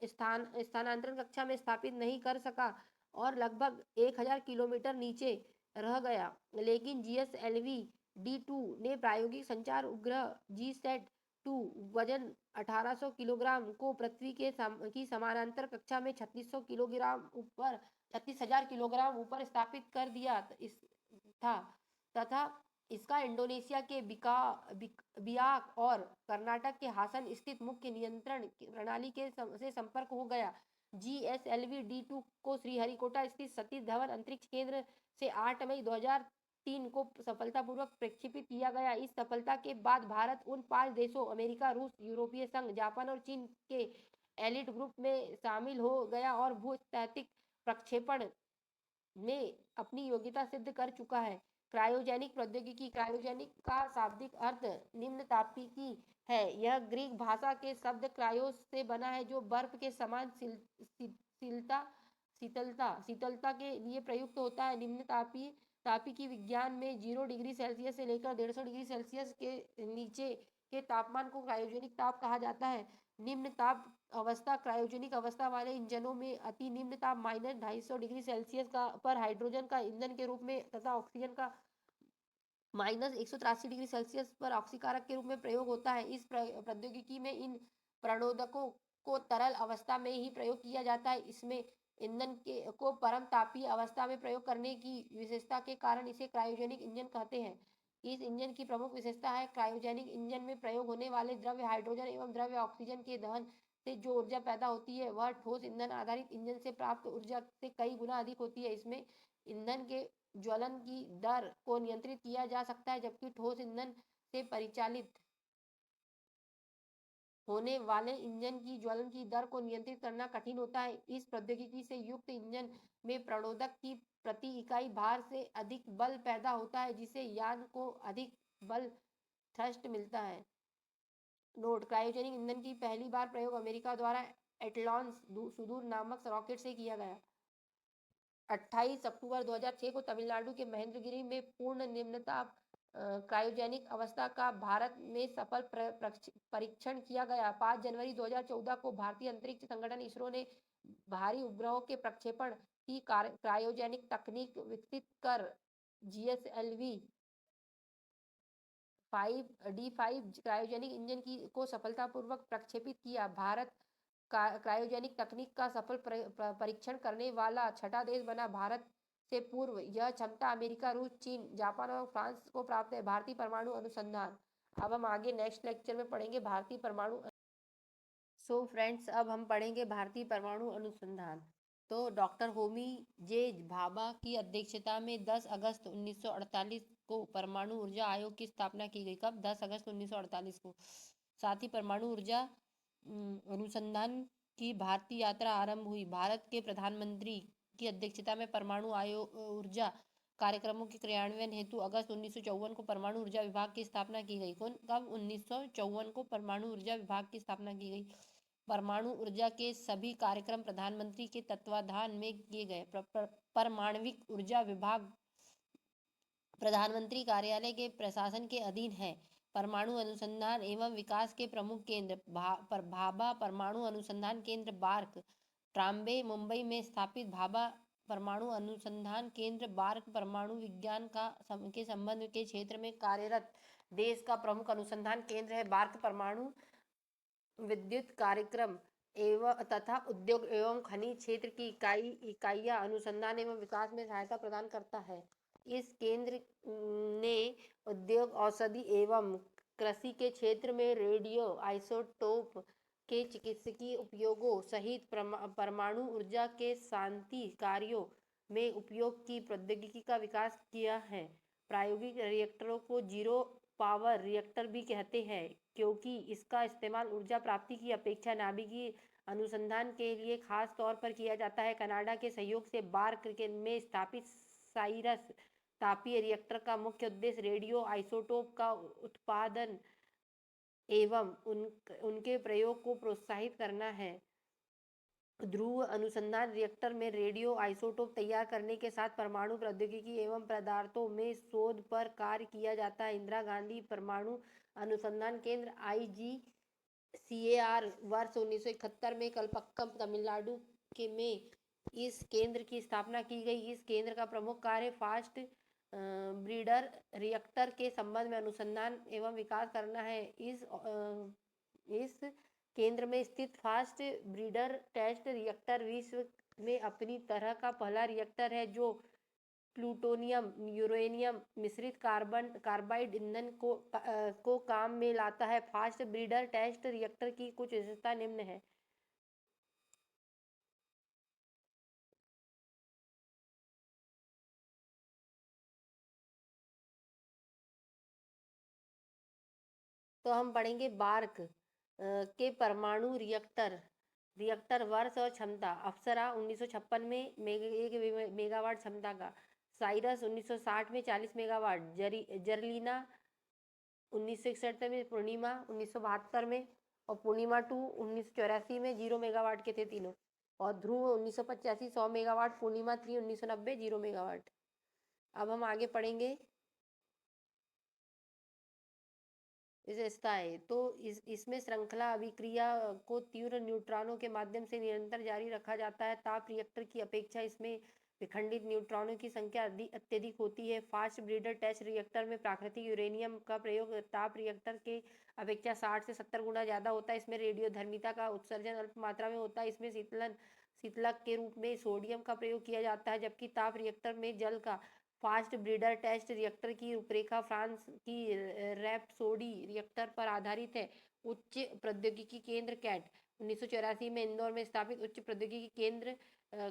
Speaker 1: स्थानांतरण कक्षा में स्थापित नहीं कर सका और लगभग 1000 किलोमीटर नीचे रह गया। लेकिन GSLV D2 ने प्रायोगिक संचार उपग्रह GSAT-2 वजन 1800 किलोग्राम को पृथ्वी की समानांतर कक्षा में 36,000 किलोग्राम ऊपर स्थापित कर दिया था तथा इसका इंडोनेशिया के बियाक और कर्नाटक के हासन स्थित मुख्य नियंत्रण प्रणाली से संपर्क हो गया। GSLV D2 को श्रीहरिकोटा स्थित सतीश धवन अंतरिक्ष केंद्र से 8 मई 2003 को सफलतापूर्वक प्रक्षेपित किया गया। इस सफलता के बाद भारत उन 5 देशों अमेरिका, रूस, यूरोपीय संघ, जापान और चीन के एलिट ग्रुप में शामिल हो गया और भूस्थैतिक प्रक्षेपण में अपनी योग्यता सिद्ध कर चुका है। क्रायोजेनिक प्रौद्योगिकी। क्रायोजेनिक का शाब्दिक अर्थ निम्न तापिकी है। यह ग्रीक भाषा के शब्द क्रायोस से बना है, जो बर्फ के समान शीतलता के लिए प्रयुक्त होता है। निम्न तापिकी विज्ञान में 0 डिग्री सेल्सियस से लेकर 150 डिग्री सेल्सियस के नीचे के तापमान को क्रायोजेनिक ताप कहा जाता है। निम्न ताप अवस्था क्रायोजेनिक अवस्था वाले इंजनों में अति निम्न ताप -250 डिग्री सेल्सियस पर हाइड्रोजन का ईंधन के रूप में तथा ऑक्सीजन का -183 डिग्री सेल्सियस पर ऑक्सीकारक के रूप में प्रयोग होता है। इस प्रौद्योगिकी में इन प्रणोदकों को तरल अवस्था में ही प्रयोग किया जाता है। इसमें ईंधन को परम तापीय अवस्था में प्रयोग करने की विशेषता के कारण इसे क्रायोजेनिक इंजन कहते हैं। इस इंजन की प्रमुख विशेषता है क्रायोजेनिक इंजन में प्रयोग होने वाले द्रव्य हाइड्रोजन एवं द्रव्य ऑक्सीजन के दहन से जो ऊर्जा पैदा होती है वह ठोस ईंधन आधारित इंजन से प्राप्त ऊर्जा से कई गुना अधिक होती है। इसमें ईंधन के ज्वलन की दर को नियंत्रित किया जा सकता है, जबकि ठोस ईंधन से परिचालित होने वाले इंजन की ज्वलन की दर को नियंत्रित करना कठिन होता है। इस प्रौद्योगिकी से युक्त इंजन में प्रणोदक की प्रति इकाई भार से अधिक बल पैदा होता है, जिससे यान को अधिक बल थ्रस्ट मिलता है। नोट: क्रायोजेनिक ईंधन की पहली बार प्रयोग अमेरिका द्वारा एटलॉन्स सुदूर नामक रॉकेट से किया गया। 28 अक्टूबर 2006 को तमिलनाडु के महेंद्रगिरी में पूर्ण निम्नताप क्रायोजेनिक अवस्था का भारत में सफल परीक्षण किया गया। 5 जनवरी 2014 को भारतीय अंतरिक्ष संगठन इसरो ने भारी उपग्रहों के प्रक्षेपण की क्रायोजेनिक तकनीक विकसित कर GSLV 5D5 क्रायोजेनिक इंजन को सफलतापूर्वक प्रक्षेपित किया। भारत क्रायोजेनिक तकनीक का सफल परीक्षण करने वाला छठा देश बना। भारत से पूर्व यह क्षमता अमेरिका, रूस, चीन, जापान और फ्रांस को प्राप्त है। भारतीय परमाणु अनुसंधान। अब हम आगे नेक्स्ट लेक्चर में पढ़ेंगे भारतीय परमाणु। सो फ्रेंड्स, अब हम पढ़ेंगे भारतीय परमाणु अनुसंधान। तो डॉक्टर होमी जे भाभा की अध्यक्षता में 10 अगस्त 1948 को परमाणु ऊर्जा आयोग की स्थापना की गई। कब? 10 अगस्त 1948 को। साथ ही परमाणु ऊर्जा अनुसंधान की भारतीय यात्रा आरंभ हुई। भारत के प्रधानमंत्री की अध्यक्षता में परमाणु आयोग ऊर्जा कार्यक्रमों के क्रियान्वयन हेतु अगस्त 1954 को परमाणु ऊर्जा विभाग की स्थापना की गई। कब? 1954 को परमाणु ऊर्जा विभाग की स्थापना की गई। परमाणु ऊर्जा के सभी कार्यक्रम प्रधानमंत्री के तत्वाधान में किए गए। परमाणविक ऊर्जा विभाग प्रधानमंत्री कार्यालय के प्रशासन के अधीन है। परमाणु अनुसंधान एवं विकास के प्रमुख केंद्र भाभा परमाणु अनुसंधान केंद्र बार्क, ट्राम्बे, मुंबई में स्थापित भाभा परमाणु अनुसंधान केंद्र बार्क परमाणु विज्ञान के संबंध के क्षेत्र में कार्यरत देश का प्रमुख अनुसंधान केंद्र है। बार्क परमाणु विद्युत कार्यक्रम एवं तथा उद्योग एवं खनिज क्षेत्र की इकाइयां अनुसंधान एवं विकास में सहायता प्रदान करता है। इस केंद्र ने उद्योग, औषधि एवं कृषि के क्षेत्र में रेडियो आइसोटोप के चिकित्सकीय उपयोगों सहित परमाणु ऊर्जा के शांति कार्यों में उपयोग की प्रौद्योगिकी का विकास किया है। प्रायोगिक रिएक्टरों को जीरो पावर रिएक्टर भी कहते हैं, क्योंकि इसका इस्तेमाल ऊर्जा प्राप्ति की अपेक्षा नाभिकीय अनुसंधान के लिए खास तौर पर किया जाता है। कनाडा के सहयोग से बार्क में स्थापित साइरस तापीय रिएक्टर का मुख्य उद्देश्य रेडियो आइसोटोप का उत्पादन एवं उनके प्रयोग को प्रोत्साहित करना है। ध्रुव अनुसंधान रिएक्टर में रेडियो आइसोटोप तैयार करने के साथ परमाणु प्रौद्योगिकी एवं पदार्थों में शोध पर कार्य किया जाता है। इंदिरा गांधी परमाणु अनुसंधान केंद्र IGCAR वर्ष 1971 में कलपक्कम, तमिलनाडु में इस केंद्र की स्थापना की गई। इस केंद्र का प्रमुख कार्य फास्ट ब्रीडर रिएक्टर के संबंध में अनुसंधान एवं विकास करना है। इस केंद्र में स्थित फास्ट ब्रीडर टेस्ट रिएक्टर विश्व में अपनी तरह का पहला रिएक्टर है जो प्लूटोनियम यूरेनियम मिश्रित कार्बाइड ईंधन को काम में लाता है। फास्ट ब्रीडर टेस्ट रिएक्टर की कुछ विशेषता निम्न है। तो हम पढ़ेंगे बार्क के परमाणु रिएक्टर वर्ष और क्षमता। अप्सरा 1956 में 1 मेगावाट क्षमता का, साइरस 1960 में 40 मेगावाट, जर्लिना 1961 में, पूर्णिमा 1972 में और पूर्णिमा 2 1984 में 0 मेगावाट के थे तीनों, और ध्रुव 1985 100 मेगावाट, पूर्णिमा 3 1990 0 मेगावाट। अब हम आगे पढ़ेंगे विशेषताएं। तो इसमें श्रृंखला अभिक्रिया को तीव्र न्यूट्रॉनों के माध्यम से निरंतर जारी रखा जाता है। ताप रिएक्टर की अपेक्षा इसमें विखंडित न्यूट्रॉनों की संख्या अत्यधिक होती है। फास्ट ब्रीडर टेस्ट रिएक्टर में प्राकृतिक यूरेनियम का प्रयोग ताप रिएक्टर के अपेक्षा 60 से 70 गुना ज़्यादा होता है। इसमें रेडियोधर्मिता का उत्सर्जन अल्प मात्रा में होता है। इसमें शीतलक के रूप में सोडियम का प्रयोग किया जाता है, जबकि ताप रिएक्टर में जल का। फास्ट ब्रीडर टेस्ट रिएक्टर की रूपरेखा फ्रांस की रैपसोडी रिएक्टर पर आधारित है। उच्च प्रौद्योगिकी केंद्र कैट 1984 में इंदौर में स्थापित उच्च प्रौद्योगिकी केंद्र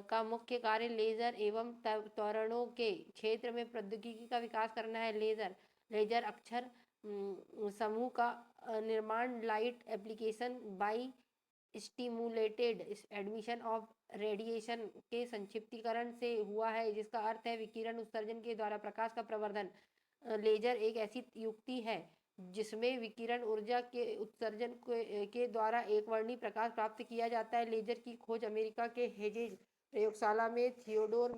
Speaker 1: का मुख्य कार्य लेजर एवं त्वरणों के क्षेत्र में प्रौद्योगिकी का विकास करना है। लेजर अक्षर समूह का निर्माण light application by stimulated admission of radiation के संक्षिप्तीकरण से हुआ है, जिसका अर्थ है विकिरण उत्सर्जन के द्वारा प्रकाश का प्रवर्धन। लेजर एक ऐसी युक्ति है जिसमें विकिरण ऊर्जा के उत्सर्जन के द्वारा एक वर्णी प्रकाश प्राप्त किया जाता है। लेजर की खोज अमेरिका के हेजेज प्रयोगशाला में थियोडोर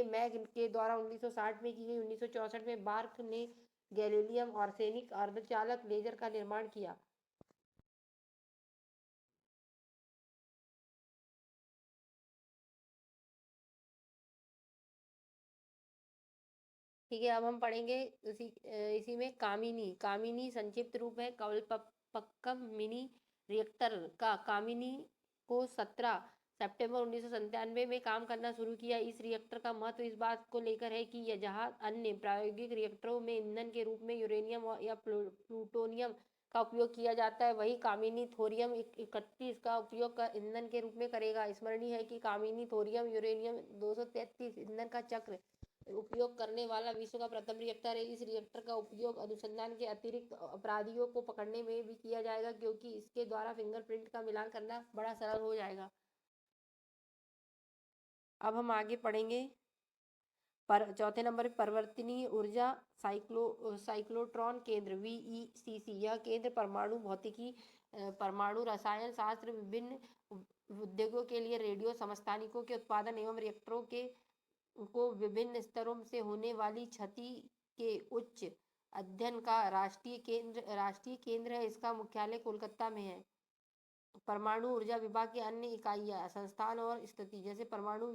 Speaker 1: मैग के द्वारा 1960 में की गई। 1964 में बार्क ने गैलीलियम आर्सेनिक अर्धचालक लेजर का निर्माण किया। ठीक है, अब हम पढ़ेंगे इसी में कामिनी। कामिनी संक्षिप्त रूप है कवलपक्कम मिनी रिएक्टर का। कामिनी को 17 सितंबर 1997 में काम करना शुरू किया। इस रिएक्टर का महत्व इस बात को लेकर है कि यह जहां अन्य प्रायोगिक रिएक्टरों में ईंधन के रूप में यूरेनियम या प्लूटोनियम का उपयोग किया जाता है, वही कामिनी थोरियम 31 का उपयोग ईंधन के रूप में करेगा। स्मरणीय है कि कामिनी थोरियम यूरेनियम 233 ईंधन का चक्र उपयोग करने वाला विश्व का प्रथम रिएक्टर है। इस रिएक्टर का उपयोग अनुसंधान के अतिरिक्त अपराधियों को पकड़ने में भी किया जाएगा, क्योंकि इसके द्वारा फिंगरप्रिंट का मिलान करना बड़ा सरल हो जाएगा। अब हम आगे पढ़ेंगे चौथे नंबर पर परिवर्तनीय ऊर्जा साइक्लोट्रॉन केंद्र VECC। यह केंद्र परमाणु भौतिकी, परमाणु रसायन शास्त्र, विभिन्न उद्योगों के लिए रेडियो समस्थानिकों के उत्पादन एवं रिएक्टरों को विभिन्न स्तरों से होने वाली क्षति के उच्च अध्ययन का राष्ट्रीय केंद्र है। इसका मुख्यालय कोलकाता में है। परमाणु ऊर्जा विभाग की अन्य इकाइयां, संस्थान और स्थिति जैसे परमाणु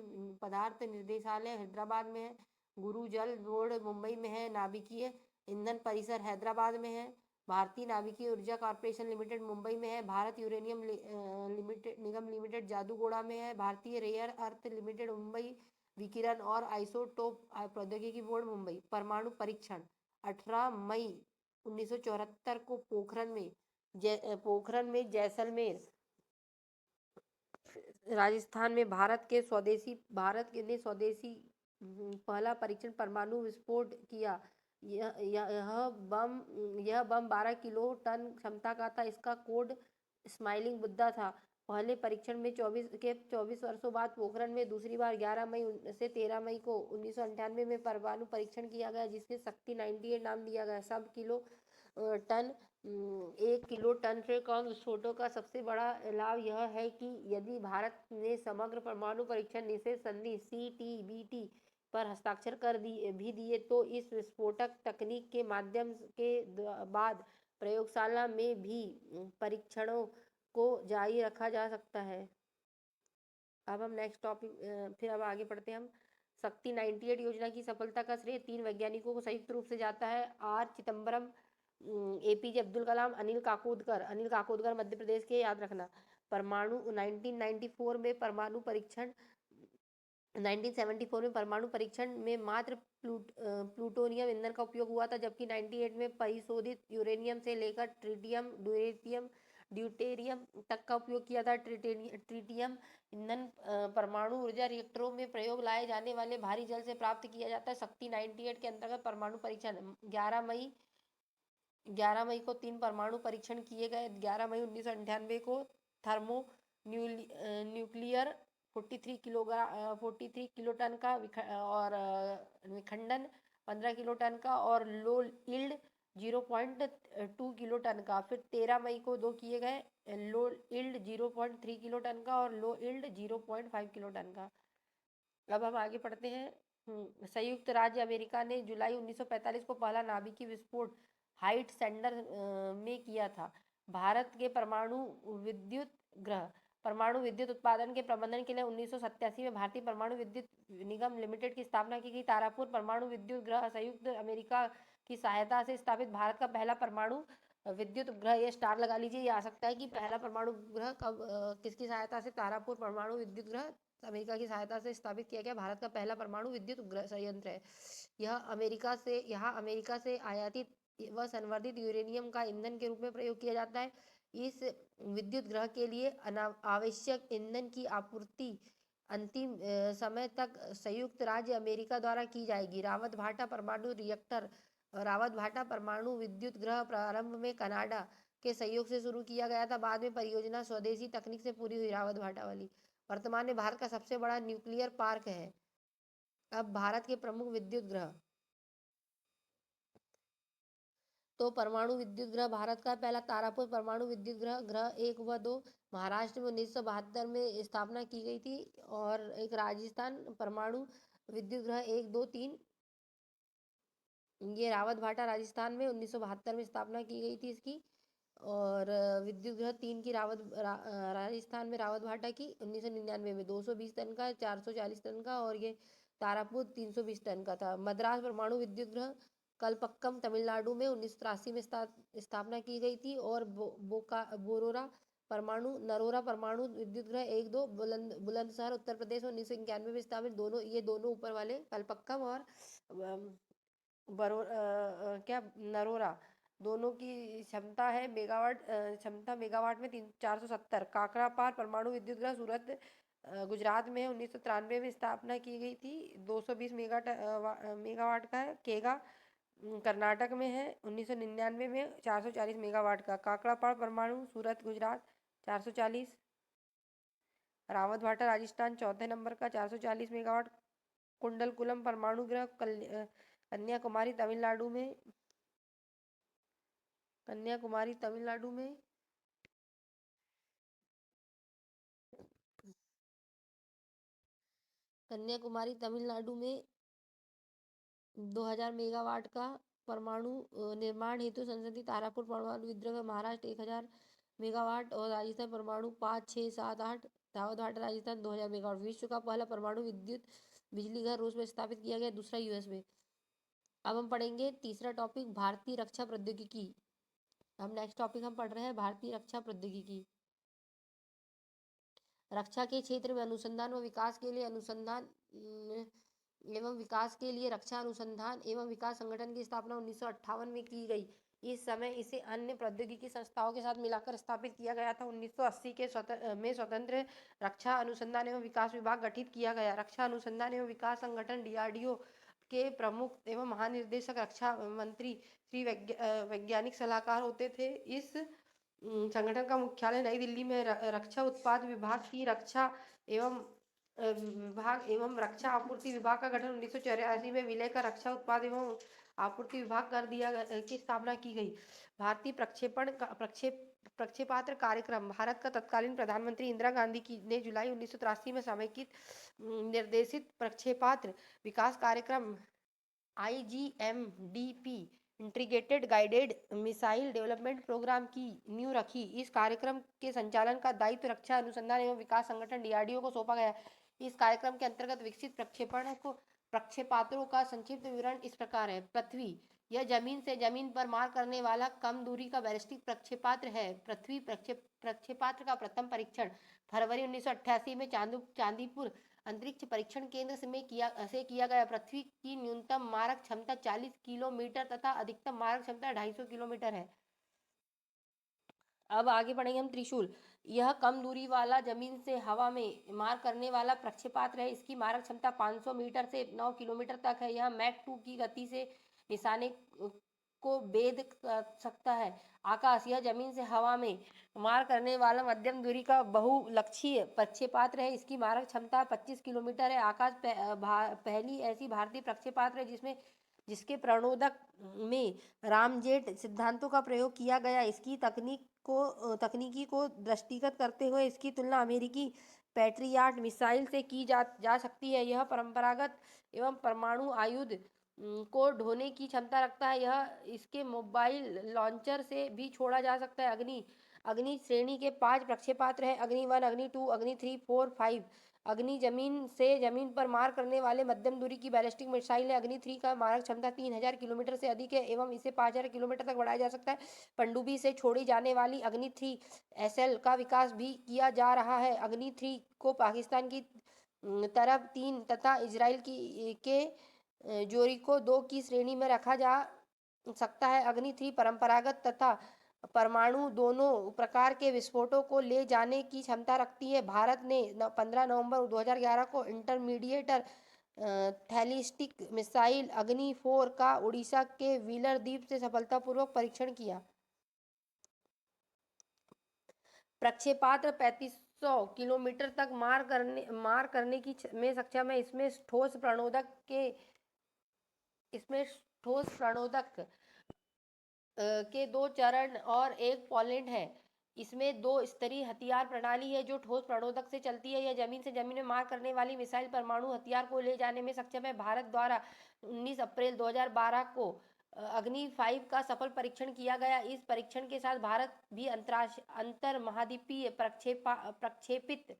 Speaker 1: पदार्थ निर्देशालय हैदराबाद में है, गुरु जल बोर्ड मुंबई में है, नाभिकीय ईंधन परिसर हैदराबाद में है, भारतीय नाभिकीय ऊर्जा कॉर्पोरेशन लिमिटेड मुंबई में है, भारत यूरेनियम निगम लिमिटेड जादूगोड़ा में है, भारतीय रेयर अर्थ लिमिटेड मुंबई, विकिरण और आइसोटोप प्रौद्योगिकी बोर्ड मुंबई। परमाणु परीक्षण 18 मई 1974 को पोखरण में जैसलमेर राजस्थान में भारत ने स्वदेशी पहला परीक्षण परमाणु विस्फोट किया। यह बम 12 किलो टन क्षमता का था। इसका कोड स्माइलिंग बुद्धा था। पहले परीक्षण में 24 वर्षों बाद पोखरण में दूसरी बार 11 मई से 13 मई को 1998 में परमाणु परीक्षण किया गया, जिसके शक्ति 98 नाम दिया गया। सब किलो टन 1 किलो टन से कम विस्फोटों का सबसे बड़ा लाभ यह है कि यदि भारत ने समग्र परमाणु परीक्षण निषेध संधि CTBT पर हस्ताक्षर कर दिए तो इस विस्फोटक तकनीक के माध्यम के बाद प्रयोगशाला में भी परीक्षणों को जारी रखा जा सकता है। अब हम नेक्स्ट टॉपिक फिर अब आगे पढ़ते हैं हम। शक्ति 98 योजना की सफलता का श्रेय 3 वैज्ञानिकों को संयुक्त रूप से जाता है। R चिदम्बरम, APJ अब्दुल कलाम, अनिल काकोदकर मध्य प्रदेश के, याद रखना। परमाणु 1994 में परमाणु परीक्षण 1974 में परमाणु परीक्षण में मात्र प्लूटोनियम ईंधन का उपयोग हुआ था, जबकि 98 में परिशोधित यूरेनियम से लेकर ड्यूटेरियम तक का उपयोग किया था। ट्रिटियम ईंधन परमाणु ऊर्जा रिएक्टरों में प्रयोग लाए जाने वाले भारी जल से प्राप्त किया जाता है। शक्ति 98 के अंतर्गत परमाणु परीक्षण 11 मई को 3 परमाणु परीक्षण किए गए। 11 मई 1998 को थर्मो न्यूक्लियर 43 किलो टन का और विखंडन 15 किलो टन का और लो इल्ड 0.2 किलो टन का। फिर 13 मई को 2 किए गए, लो इल्ड 0.3 किलो टन का और लो इल्ड 0.5 किलो टन का। अब हम आगे पढ़ते हैं। संयुक्त राज्य अमेरिका ने जुलाई 1945 को पहला नाभिकीय विस्फोट हाइट सेंडर में किया था। भारत के परमाणु विद्युत उत्पादन के प्रबंधन के लिए 1987 में भारतीय परमाणु विद्युत निगम लिमिटेड की स्थापना की गई। तारापुर परमाणु विद्युत गृह संयुक्त अमेरिका की सहायता से स्थापित भारत का पहला परमाणु विद्युत उपग्रह। ये स्टार लगा लीजिए, ये आ सकता है कि पहला परमाणु उपग्रह कब किसकी सहायता से। तारापुर परमाणु विद्युत गृह अमेरिका की सहायता से स्थापित किया गया भारत का पहला परमाणु विद्युत उपग्रह संयंत्र है। यहाँ अमेरिका से आयातित व संवर्धित यूरेनियम का ईंधन के रूप में प्रयोग किया जाता है। इस विद्युत ग्रह के लिए आवश्यक ईंधन की आपूर्ति अंतिम समय तक संयुक्त राज्य अमेरिका द्वारा की जाएगी। रावत भाटा परमाणु विद्युत ग्रह प्रारंभ में कनाडा के सहयोग से शुरू किया गया था। बाद में परियोजना स्वदेशी तकनीक से पूरी हुई रावत भाटा वाली। वर्तमान में भारत का सबसे बड़ा न्यूक्लियर पार्क है। अब भारत के प्रमुख विद्युत ग्रह तो परमाणु विद्युत गृह भारत का पहला तारापुर परमाणु विद्युत ग्रह 1 व 2 महाराष्ट्र में 1972 में स्थापना की गई थी। और एक राजस्थान परमाणु विद्युत ग्रह 1, 2, 3, ये रावत भाटा राजस्थान में 1972 में स्थापना की गई थी इसकी। और विद्युत ग्रह 3 की राजस्थान में रावत भाटा की 1999 में 220 टन का, 440 टन का। और ये तारापुर 320 टन का था। मद्रास परमाणु विद्युत ग्रह कलपक्कम तमिलनाडु में 1983 में स्थापना की गई थी। और नरोरा परमाणु विद्युत ग्रह 1, 2 बुलंदशहर उत्तर प्रदेश 1991 में स्थापित। ये दोनों ऊपर वाले कलपक्कम और नरोरा दोनों की क्षमता मेगावाट में 470। काकरापार परमाणु विद्युत ग्रह सूरत गुजरात में 1993 में स्थापना की गई थी। 220 मेगावाट का है। केगा कर्नाटक में है 1999 में 440 मेगावाट का। काकरापार परमाणु सूरत गुजरात 440। रावत भाटा राजस्थान चौथे नंबर का 440 मेगावाट। कुंडलकुलम परमाणु ग्रह कन्याकुमारी तमिलनाडु में कन्याकुमारी तमिलनाडु में 2000 मेगावाट का। परमाणु निर्माण हेतु संसदीय तारापुर परमाणु विद्युत ग्रह महाराष्ट्र 1000 मेगावाट। और राजस्थान परमाणु 5, 6, 7, 8 रावत भाटा राजस्थान 2000 मेगावाट। विश्व का पहला परमाणु विद्युत बिजली घर रूस में स्थापित किया गया, दूसरा यूएस में। अब हम पढ़ेंगे तीसरा टॉपिक भारतीय रक्षा प्रौद्योगिकी। नेक्स्ट टॉपिक हम पढ़ रहे हैं भारतीय रक्षा प्रौद्योगिकी। रक्षा के क्षेत्र में अनुसंधान व विकास के लिए रक्षा अनुसंधान एवं विकास संगठन की स्थापना 1958 में की गई। इस समय इसे अन्य प्रौद्योगिकी संस्थाओं के साथ मिलाकर स्थापित किया गया था। 1980 में स्वतंत्र रक्षा अनुसंधान एवं विकास विभाग गठित किया गया। रक्षा अनुसंधान एवं विकास संगठन DRDO के प्रमुख एवं महानिर्देशक रक्षा मंत्री श्री वैज्ञानिक सलाहकार होते थे। इस संगठन का मुख्यालय नई दिल्ली में रक्षा उत्पाद विभाग की रक्षा एवं रक्षा आपूर्ति विभाग का गठन 1984 में विलय कर रक्षा उत्पाद एवं आपूर्ति विभाग कर दिया की स्थापना की गई। भारतीय प्रक्षेपात्र कार्यक्रम भारत का तत्कालीन प्रधानमंत्री इंदिरा गांधी ने जुलाई 1983 में समेकित निर्देशित प्रक्षेपात्र विकास कार्यक्रम IGMDP integrated guided missile development programme की नींव रखी। इस कार्यक्रम के संचालन का दायित्व रक्षा अनुसंधान एवं विकास संगठन DRDO को सौंपा गया। इस कार्यक्रम के अंतर्गत विकसित प्रक्षेपात्रों का संक्षिप्त विवरण इस प्रकार है। पृथ्वी, यह जमीन से जमीन पर मार करने वाला कम दूरी का बैलिस्टिक प्रक्षेपात्र है। पृथ्वी प्रक्षेपात्र का प्रथम परीक्षण फरवरी 1988 में चांदीपुर अंतरिक्ष परीक्षण केंद्र में किया गया। पृथ्वी की न्यूनतम मारक क्षमता 40 किलोमीटर तथा अधिकतम मारक क्षमता 250 किलोमीटर है। अब आगे पढ़ेंगे हम त्रिशूल। यह कम दूरी वाला जमीन से हवा में मार करने वाला प्रक्षेपात्र है। इसकी मारक क्षमता 500 मीटर से 9 किलोमीटर तक है। यह मैक 2 की गति से निशाने को भेद सकता है। आकाश, यह जमीन से हवा में मार करने वाला मध्यम दूरी का बहुलक्षीय प्रक्षेपात्र है। इसकी मारक क्षमता 25 किलोमीटर है। आकाश पहली ऐसी भारतीय प्रक्षेपात्र है जिसके प्रणोदक में रामजेट सिद्धांतों का प्रयोग किया गया। इसकी तकनीकी को दृष्टिगत करते हुए इसकी तुलना अमेरिकी पैट्रियट मिसाइल से की जा सकती है। यह परंपरागत एवं परमाणु आयुध को ढोने की क्षमता रखता है। यह इसके मोबाइल लॉन्चर से भी छोड़ा जा सकता है। अग्नि श्रेणी के 5 प्रक्षेपात्र हैं। अग्नि 1, अग्नि 2, अग्नि 3, 4, 5। अग्नि जमीन से जमीन पर मार करने वाले मध्यम दूरी की बैलिस्टिक मिसाइल है। अग्नि 3 का मारक क्षमता 3000 किलोमीटर से अधिक है एवं इसे 5000 किलोमीटर तक बढ़ाया जा सकता है। पनडुब्बी से छोड़ी जाने वाली अग्नि 3 SL का विकास भी किया जा रहा है। अग्नि 3 को पाकिस्तान की तरफ 3 तथा इजराइल के जोरिको 2 की श्रेणी में रखा जा सकता है। अग्नि 3 परंपरागत तथा परमाणु दोनों प्रकार के विस्फोटों को ले जाने की क्षमता रखती है। भारत ने 15 नवंबर 2011 को इंटरमीडिएट बैलिस्टिक मिसाइल अग्नि 4 का उड़ीसा के व्हीलर द्वीप से सफलतापूर्वक परीक्षण किया। प्रक्षेपात्र 3500 किलोमीटर तक मार करने में सक्षम है। इसमें ठोस प्रणोदक के 2 चरण और एक पोलैंड है। इसमें 2 स्तरीय हथियार प्रणाली है जो ठोस प्रणोदक से चलती है। यह जमीन से जमीन में मार करने वाली मिसाइल परमाणु हथियार को ले जाने में सक्षम है। भारत द्वारा 19 अप्रैल 2012 को अग्नि 5 का सफल परीक्षण किया गया। इस परीक्षण के साथ भारत भी अंतर महाद्वीपीय प्रक्षेपित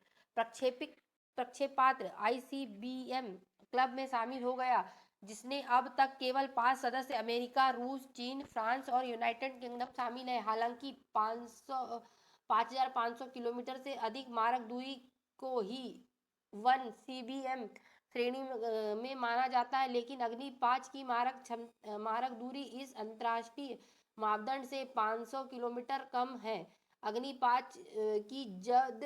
Speaker 1: प्रक्षेपात्र ICBM क्लब में शामिल हो गया, जिसने अब तक केवल 5 सदस्य अमेरिका, रूस, चीन, फ्रांस और यूनाइटेड किंगडम शामिल है। हालांकि 5,500 किलोमीटर से अधिक मारक दूरी को ही 1 CBM श्रेणी में माना जाता है, लेकिन अग्नि 5 की मारक दूरी इस अंतर्राष्ट्रीय मापदंड से 500 किलोमीटर कम है। अग्नि 5 की जद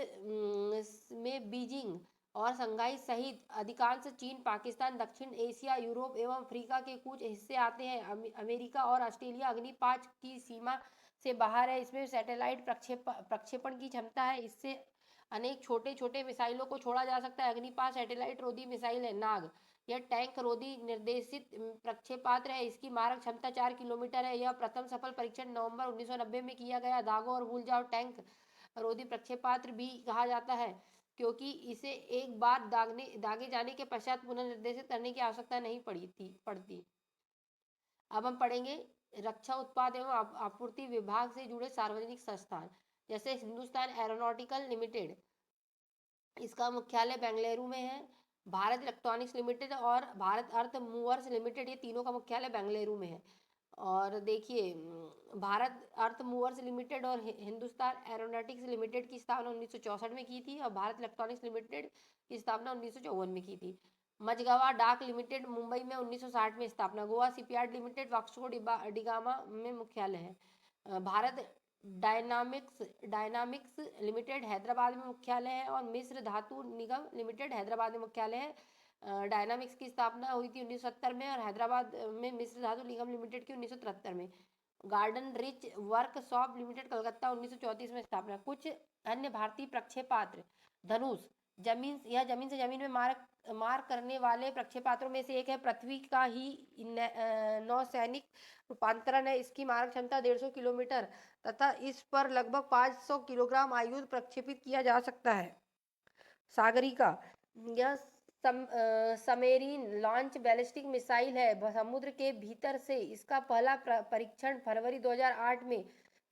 Speaker 1: में बीजिंग और शंघाई सहित अधिकांश चीन, पाकिस्तान, दक्षिण एशिया, यूरोप एवं अफ्रीका के कुछ हिस्से आते हैं। अमेरिका और ऑस्ट्रेलिया अग्नि 5 की सीमा से बाहर है। इसमें सैटेलाइट प्रक्षेपण की क्षमता है। इससे अनेक छोटे छोटे मिसाइलों को छोड़ा जा सकता है। अग्नि 5 सैटेलाइट रोधी मिसाइल है। नाग, यह टैंक रोधी निर्देशित प्रक्षेपात्र है। इसकी मारक क्षमता 4 किलोमीटर है। यह प्रथम सफल परीक्षण नवंबर 1990 में किया गया। दागो और भूल जाओ टैंक रोधी प्रक्षेपात्र भी कहा जाता है, क्योंकि इसे एक बार दागे जाने के पश्चात पुनर्निर्देशित करने की आवश्यकता नहीं पड़ती। अब हम पढ़ेंगे रक्षा उत्पाद एवं आपूर्ति विभाग से जुड़े सार्वजनिक संस्थान, जैसे हिंदुस्तान एरोनॉटिकल लिमिटेड, इसका मुख्यालय बेंगलुरु में है। भारत इलेक्ट्रॉनिक्स लिमिटेड और भारत अर्थ मूवर्स लिमिटेड, ये तीनों का मुख्यालय बेंगलुरु में है। और देखिए, भारत अर्थ मूवर्स लिमिटेड और हिंदुस्तान एरोनॉटिक्स लिमिटेड की स्थापना 1964 में की थी और भारत इलेक्ट्रॉनिक्स लिमिटेड की स्थापना 1954 में की थी। मझगावा डाक लिमिटेड मुंबई में 1960 में स्थापना। Goa shipyard limited Vasco da Gama में मुख्यालय है। भारत डायनामिक्स लिमिटेड हैदराबाद में मुख्यालय है और मिस्र धातु निगम लिमिटेड हैदराबाद में मुख्यालय है। डायनामिक्स की स्थापना हुई थी 1970 में और हैदराबाद में मिस्र धातु निगम लिमिटेड की 1973 में। Garden rich workshop limited Calcutta 1934 में स्थापना। कुछ अन्य भारतीय प्रक्षेपात्र। धनुष, यह जमीन से जमीन में मार करने वाले प्रक्षेपात्रों में से एक है। पृथ्वी का ही नौसैनिक रूपांतरण है। इसकी मारक क्षमता 150 किलोमीटर तथा इस पर लगभग 500 किलोग्राम आयुध प्रक्षेपित किया जा सकता है। सागरिका, यह सबमेरीन लॉन्च बैलिस्टिक मिसाइल है। समुद्र के भीतर से इसका पहला परीक्षण फरवरी 2008 में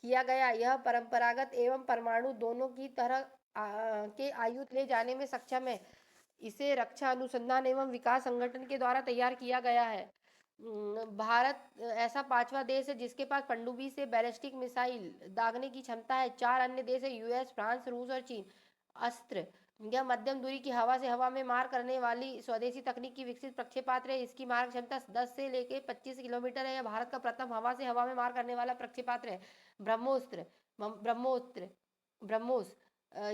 Speaker 1: किया गया। यह परंपरागत एवं परमाणु दोनों की तरह के आयुध ले जाने में सक्षम है। इसे रक्षा अनुसंधान एवं विकास संगठन के द्वारा तैयार किया गया है। भारत ऐसा 5वां देश है जिसके पास पनडुब्बी से बैलिस्टिक मिसाइल दागने की क्षमता है। 4 अन्य देश है, यूएस, फ्रांस, रूस और चीन। अस्त्र, यह मध्यम दूरी की हवा से हवा में मार करने वाली स्वदेशी तकनीक की विकसित प्रक्षेपात्र है। इसकी मारक क्षमता 10 से लेकर 25 किलोमीटर है। यह भारत का प्रथम हवा से हवा में मार करने वाला प्रक्षेपात्र है। ब्रह्मोस,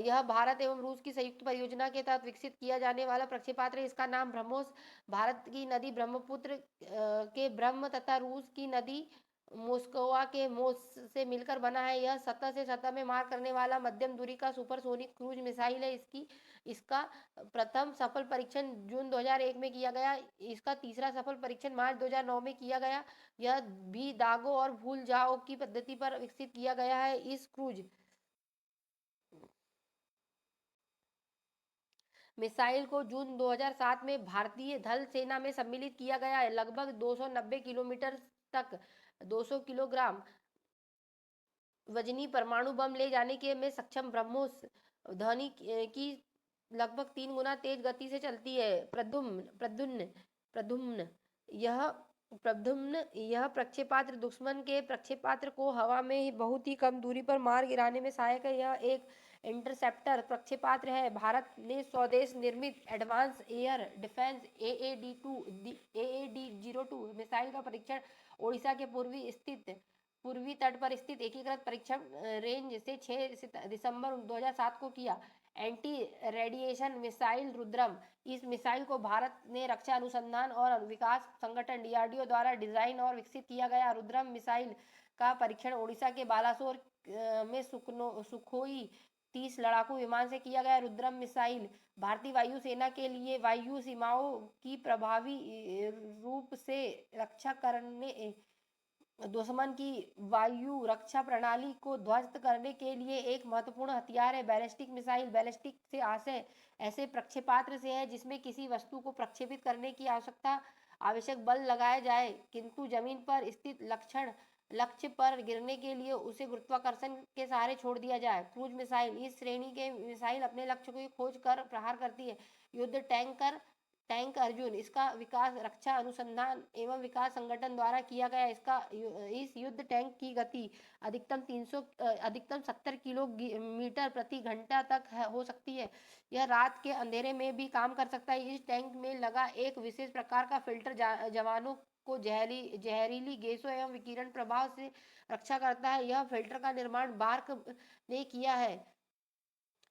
Speaker 1: यह भारत एवं रूस की संयुक्त परियोजना के तहत विकसित किया जाने वाला प्रक्षेपात्र है। इसका नाम ब्रह्मोस भारत की नदी ब्रह्मपुत्र के ब्रह्म तथा रूस की नदी मोस्कोवा के मोस से मिलकर बना है। यह सतह से सतह में मार करने वाला मध्यम दूरी का सुपरसोनिक क्रूज मिसाइल है। इसका प्रथम सफल परीक्षण जून 2001 में किया गया। इसका तीसरा सफल परीक्षण मार्च 2009 में किया गया। यह भी दागो और भूल जाओ की पद्धति पर विकसित किया गया है। इस क्रूज मिसाइल को जून 2007 में भारतीय थल सेना में सम्मिलित किया गया है। लगभग 290 किलोमीटर तक 200 किलोग्राम वजनी परमाणु बम ले जाने के में सक्षम ब्रह्मोस ध्वनि की लगभग 3 गुना तेज गति से चलती है। प्रद्युम्न यह प्रक्षेपात्र दुश्मन के प्रक्षेपात्र को हवा में बहुत ही कम दूरी पर मार गिराने में सहायक है। यह एक इंटरसेप्टर प्रक्षेपात्र है। भारत ने स्वदेश निर्मित advance air defence AAD-02 missile का परीक्षण ओडिशा के पूर्वी तट पर स्थित एकीकृत परीक्षण रेंज से 6 दिसंबर 2007 को किया। एंटी रेडिएशन मिसाइल रुद्रम, इस मिसाइल को भारत ने रक्षा अनुसंधान और विकास संगठन DRDO द्वारा डिजाइन और विकसित किया गया। रुद्रम मिसाइल का परीक्षण ओडिशा के बालासोर में सुखोई 30 लड़ाकू विमान से किया गया। रुद्रम मिसाइल भारतीय वायुसेना के लिए वायु सीमाओं की प्रभावी रूप से रक्षा करने दुश्मन की वायु रक्षा प्रणाली को ध्वस्त करने के लिए एक महत्वपूर्ण हथियार है। बैलिस्टिक मिसाइल बैलिस्टिक से आशय ऐसे प्रक्षेपास्त्र से है जिसमें किसी वस्तु को प्रक्षेपित करने की आवश्यक बल लगाया जाए, किंतु जमीन पर स्थित लक्ष्य पर गिरने के लिए उसे गुरुत्वाकर्षण के सहारे छोड़ दिया जाए। क्रूज मिसाइल इस श्रेणी के मिसाइल अपने लक्ष्य को खोज कर प्रहार करती है। युद्ध टैंक अर्जुन इसका विकास रक्षा अनुसंधान एवं विकास संगठन द्वारा किया गया। इस युद्ध टैंक की गति अधिकतम 70 किलोमीटर प्रति घंटा तक हो सकती है। यह रात के अंधेरे में भी काम कर सकता है। इस टैंक में लगा एक विशेष प्रकार का फिल्टर जवानों को जहरीली गैसों एवं विकिरण प्रभाव से रक्षा करता है। यह फिल्टर का निर्माण बार्क ने किया है।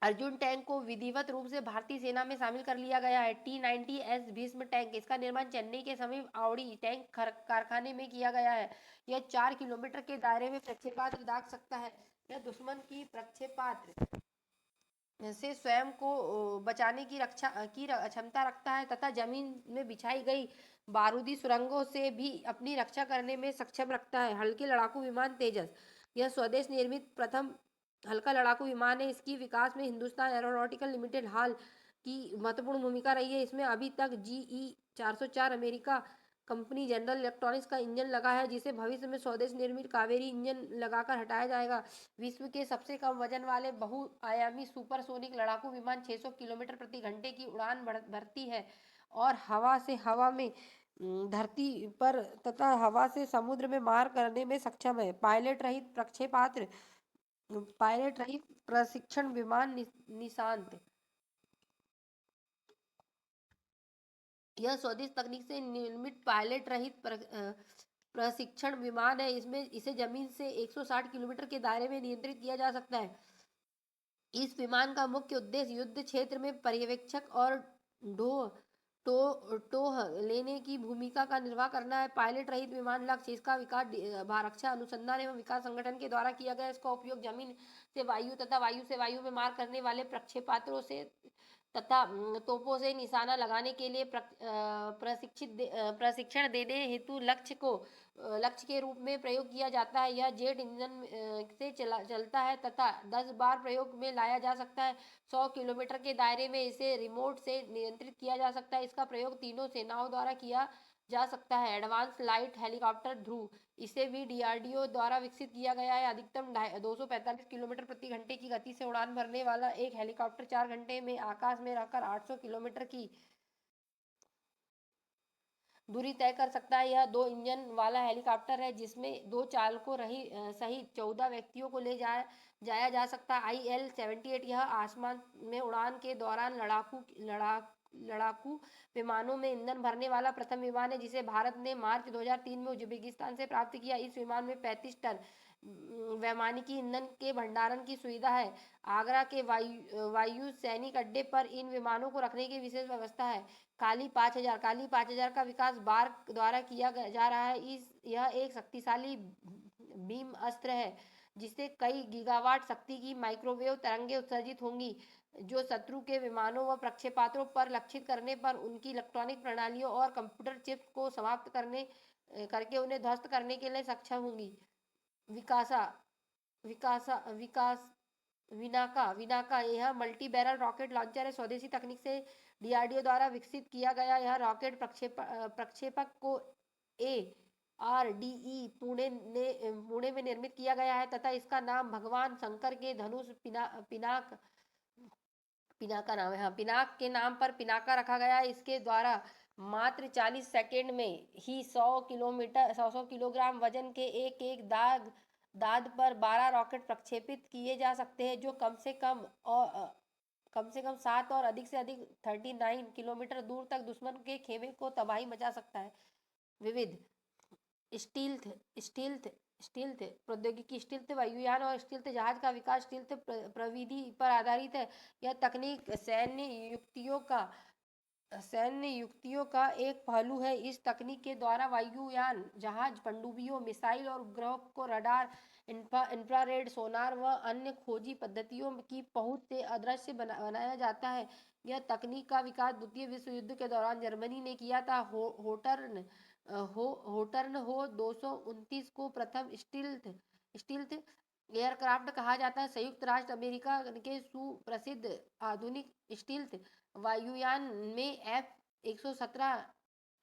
Speaker 1: अर्जुन टैंक को विधिवत रूप से भारतीय सेना में शामिल कर लिया गया है। T-90S भीष्म टैंक इसका निर्माण चेन्नई के समीप आवड़ी टैंक कारखाने में किया गया है। यह 4 किलोमीटर के दायरे में प्रक्षेपास्त्र दाग सकता है। यह दुश्मन की प्रक्षेपास्त्र से स्वयं को बचाने की क्षमता रखता है तथा जमीन में बिछाई गई बारूदी सुरंगों से भी अपनी रक्षा करने में सक्षम रखता है। हल्के लड़ाकू विमान तेजस यह स्वदेश निर्मित प्रथम हल्का लड़ाकू विमान है। इसकी विकास में हिंदुस्तान एरोनॉटिकल लिमिटेड हाल की महत्वपूर्ण भूमिका रही है। इसमें अभी तक GE-404 America company general electronics का इंजन लगा है, जिसे भविष्य में स्वदेश निर्मित कावेरी इंजन लगाकर हटाया जाएगा। विश्व के सबसे कम वजन वाले बहुआयामी सुपरसोनिक लड़ाकू विमान 600 किलोमीटर प्रति घंटे की उड़ान भरती है और हवा में धरती पर तथा हवा से समुद्र में मार करने में सक्षम है। पायलट रहित प्रशिक्षण विमान निशांत यह स्वदेश तकनीक से निर्मित पायलट रहित प्रशिक्षण विमान है। इसमें इसे जमीन से 160 किलोमीटर के दायरे में नियंत्रित किया जा सकता है। इस विमान का मुख्य उद्देश्य युद्ध क्षेत्र में पर्यवेक्षक और टोह लेने की भूमिका का निर्वाह करना है। पायलट रहित विमान लक्ष्य इसका विकास रक्षा अनुसंधान एवं विकास संगठन के द्वारा किया गया। इसका उपयोग जमीन से वायु तथा वायु से वायु में मार करने वाले प्रक्षेपास्त्रों से तथा तोपों से निशाना लगाने के लिए प्रशिक्षण देने हेतु लक्ष्य के रूप में प्रयोग किया जाता है। यह जेट इंजन से चलता है तथा 10 बार प्रयोग में लाया जा सकता है। 100 किलोमीटर के दायरे में इसे रिमोट से नियंत्रित किया जा सकता है। इसका प्रयोग तीनों सेनाओं द्वारा किया जा सकता है। एडवांस लाइट हेलीकॉप्टर ध्रुव इसे भी DRDO द्वारा विकसित किया गया है। अधिकतम 245 किलोमीटर प्रति घंटे की गति से उड़ान भरने वाला एक हेलीकॉप्टर 4 घंटे में आकाश में रहकर 800 किलोमीटर की दूरी तय कर सकता है। यह 2 इंजन वाला हेलीकॉप्टर है जिसमें 2 चालकों सहित 14 व्यक्तियों को ले जाया जा सकता है। IL-78 यह आसमान में उड़ान के दौरान लड़ाकू विमानों में ईंधन भरने वाला प्रथम विमान है, जिसे भारत ने मार्च 2003 में उज्बेकिस्तान से प्राप्त किया। इस विमान में 35 टन वैमानिकी ईंधन के भंडारण की सुविधा है। आगरा के वायु सैनिक अड्डे पर इन विमानों को रखने की विशेष व्यवस्था है। काली 5000 का विकास बार्क द्वारा किया जा रहा है। यह एक शक्तिशाली बीम अस्त्र है जिससे कई गीगावाट शक्ति की माइक्रोवेव तरंगें उत्सर्जित होंगी, जो शत्रु के विमानों व प्रक्षेपास्त्रों पर लक्षित करने पर उनकी इलेक्ट्रॉनिक प्रणालियों और कंप्यूटर चिप्स को समाप्त करके उन्हें ध्वस्त करने के लिए सक्षम होंगी। विकासा विकासा विकास विनाका यह मल्टी बैरल रॉकेट लॉन्चर है। स्वदेशी तकनीक से DRDO द्वारा विकसित किया गया यह रॉकेट प्रक्षेपक को ARDE पुणे में निर्मित किया गया है तथा इसका नाम भगवान शंकर के धनुष पिनाका नाम है। हाँ, पिनाक के नाम पर पिनाका रखा गया है। इसके द्वारा मात्र 40 सेकेंड में ही 100 किलोग्राम वजन के एक दाद पर 12 रॉकेट प्रक्षेपित किए जा सकते हैं, जो कम से कम 7 और अधिक से अधिक 39 किलोमीटर दूर तक दुश्मन के खेमे को तबाही मचा सकता है। विविध स्टील्थ स्टील्थ स्टील्थ प्रौद्योगिकी स्टील्थ वायुयान और स्टील्थ जहाज का विकास स्टील्थ प्रविधि पर आधारित है। यह तकनीक सैन्य युक्तियों का एक पहलू है। इस तकनीक के द्वारा वायुयान जहाज पनडुब्बियों मिसाइल और उपग्रहों को रडार इंफ्रारेड सोनार व अन्य खोजी पद्धतियों की पहुंच से अदृश्य बनाया जाता है। यह तकनीक का विकास द्वितीय विश्व युद्ध के दौरान जर्मनी ने किया था। होटर्न हो 229 को प्रथम स्टील्थ एयरक्राफ्ट कहा जाता है। संयुक्त राष्ट्र अमेरिका के सुप्रसिद्ध आधुनिक स्टील्थ वायुयान में F-117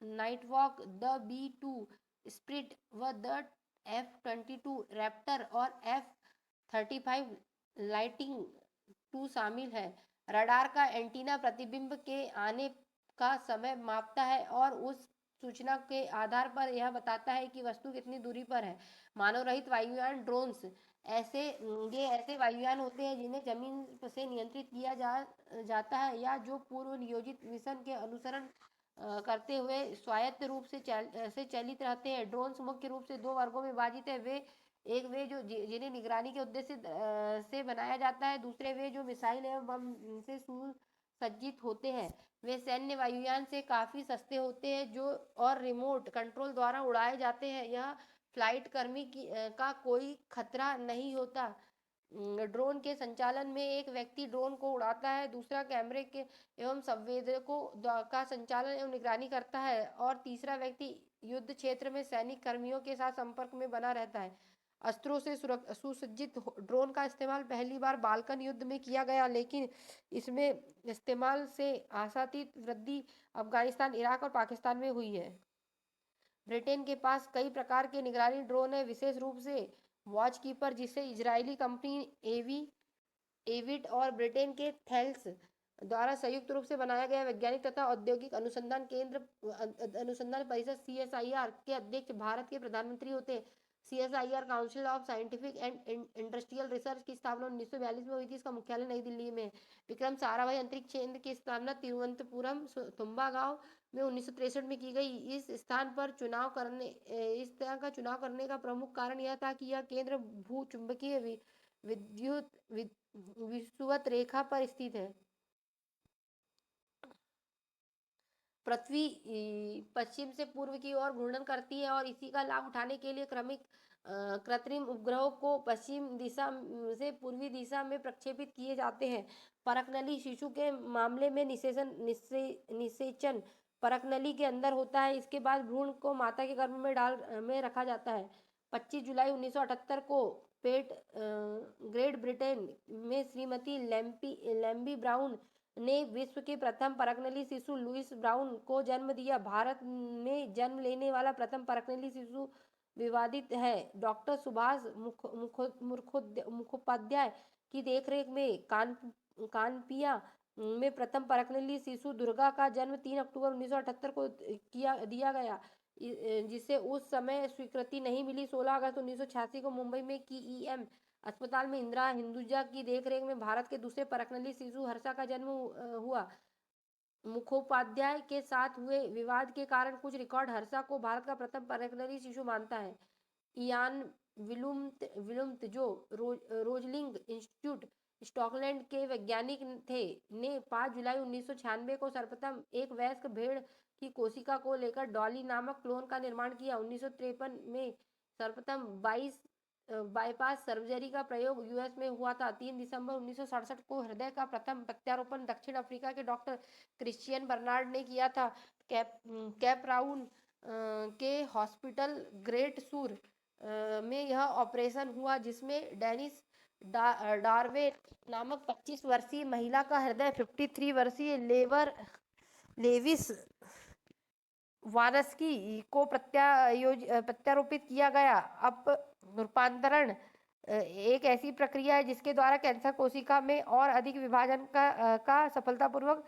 Speaker 1: नाइटवॉक, द B-2 स्पिरिट व द F-22 रैप्टर और F-35 लाइटिंग 2 शामिल है। रडार का एंटीना प्रतिबिंब के आने का समय मापता है और उस सूचना के आधार पर यह बताता है कि वस्तु कितनी दूरी पर है। मानव रहित वायुयान ड्रोन्स ये ऐसे वायुयान होते हैं जिन्हें जमीन से नियंत्रित किया जाता है या जो पूर्व नियोजित मिशन के अनुसरण करते हुए स्वायत्त रूप से चलित रहते हैं। ड्रोन्स मुख्य रूप से 2 वर्गों में विभाजित है। वे जो जिन्हें निगरानी के उद्देश्य से बनाया जाता है। दूसरे वे जो मिसाइल एवं बम से सुसज्जित होते हैं। वे सैन्य वायुयान से काफी सस्ते होते हैं जो और रिमोट कंट्रोल द्वारा उड़ाए जाते हैं। यह फ्लाइट कर्मी का कोई खतरा नहीं होता। ड्रोन के संचालन में एक व्यक्ति ड्रोन को उड़ाता है, दूसरा कैमरे के एवं संवेदकों का संचालन एवं निगरानी करता है और तीसरा व्यक्ति युद्ध क्षेत्र में सैनिक कर्मियों के साथ संपर्क में बना रहता है। अस्त्रों से सुसज्जित ड्रोन का इस्तेमाल पहली बार बाल्कन युद्ध में किया गया, लेकिन इसमें इस्तेमाल से आसातीत वृद्धि अफगानिस्तान, इराक और पाकिस्तान में हुई है। ब्रिटेन के पास कई प्रकार के निगरानी ड्रोन है, विशेष रूप से वॉच कीपर जिसे इजरायली कंपनी एविट और ब्रिटेन के थेल्स द्वारा संयुक्त रूप से बनाया गया। वैज्ञानिक तथा औद्योगिक अनुसंधान केंद्र अनुसंधान परिषद CSIR के अध्यक्ष भारत के प्रधानमंत्री होते हैं। CSIR council of scientific and industrial research की स्थापना 1942 में हुई थी। इसका मुख्यालय नई दिल्ली में है। विक्रम साराभाई अंतरिक्ष केंद्र की स्थापना तिरुवनंतपुरम तुम्बा गांव में 1963 में की गई। इस स्थान का चुनाव करने का प्रमुख कारण यह था कि यह केंद्र भू चुंबकीय विद्युत विषुवत रेखा पर स्थित है। पृथ्वी पश्चिम से पूर्व की ओर घूर्णन करती है और इसी का लाभ उठाने के लिए कृत्रिम उपग्रहों को पश्चिम दिशा से पूर्वी दिशा में प्रक्षेपित किए जाते हैं। परकनली शिशु के मामले में निषेचन परकनली के अंदर होता है। इसके बाद भ्रूण को माता के गर्भ में रखा जाता है। 25 जुलाई 1978 को ग्रेट ब्रिटेन में श्रीमती लैम्बी ब्राउन ने विश्व के प्रथम परकनली शिशु लुइस ब्राउन को जन्म दिया। भारत में जन्म लेने वाला प्रथम परकनली शिशु विवादित है। डॉक्टर सुभाष मुखोपाध्याय की देखरेख में कानपिया में प्रथम परकनली शिशु दुर्गा का जन्म 3 अक्टूबर 1978 को दिया गया, जिसे उस समय स्वीकृति नहीं मिली। 16 अगस्त 1986 को मुंबई में KEM अस्पताल में इंदिरा हिंदुजा की देखरेख में भारत के दूसरे परकनली शिशु हर्षा का जन्म हुआ। मुखोपाध्याय के साथ हुए विवाद के कारण कुछ रिकॉर्ड हर्षा को भारत का प्रथम परकनली शिशु मानता है। इयान विलुम्त जो रोजलिंग इंस्टीट्यूट स्कॉटलैंड के वैज्ञानिक थे ने 5 जुलाई 1996 को सर्वप्रथम एक वयस्क भेड़ की कोशिका को लेकर डॉली नामक क्लोन का निर्माण किया। 1953 में सर्वप्रथम बाईपास सर्जरी का प्रयोग US में हुआ था। 3 दिसंबर 1967 को हृदय का प्रथम प्रत्यारोपण दक्षिण अफ्रीका के डॉक्टर क्रिश्चियन बर्नार्ड ने किया था। कैप टाउन के हॉस्पिटल ग्रेट सूर में यह ऑपरेशन हुआ, जिसमें डेनिस डार्वे नामक 25 वर्षीय महिला का हृदय 53 वर्षीय लेविस वारस्की को प्रत्यारोपित किया गया। अब रूपांतरण एक ऐसी प्रक्रिया है जिसके द्वारा कैंसर कोशिका में और अधिक विभाजन का सफलतापूर्वक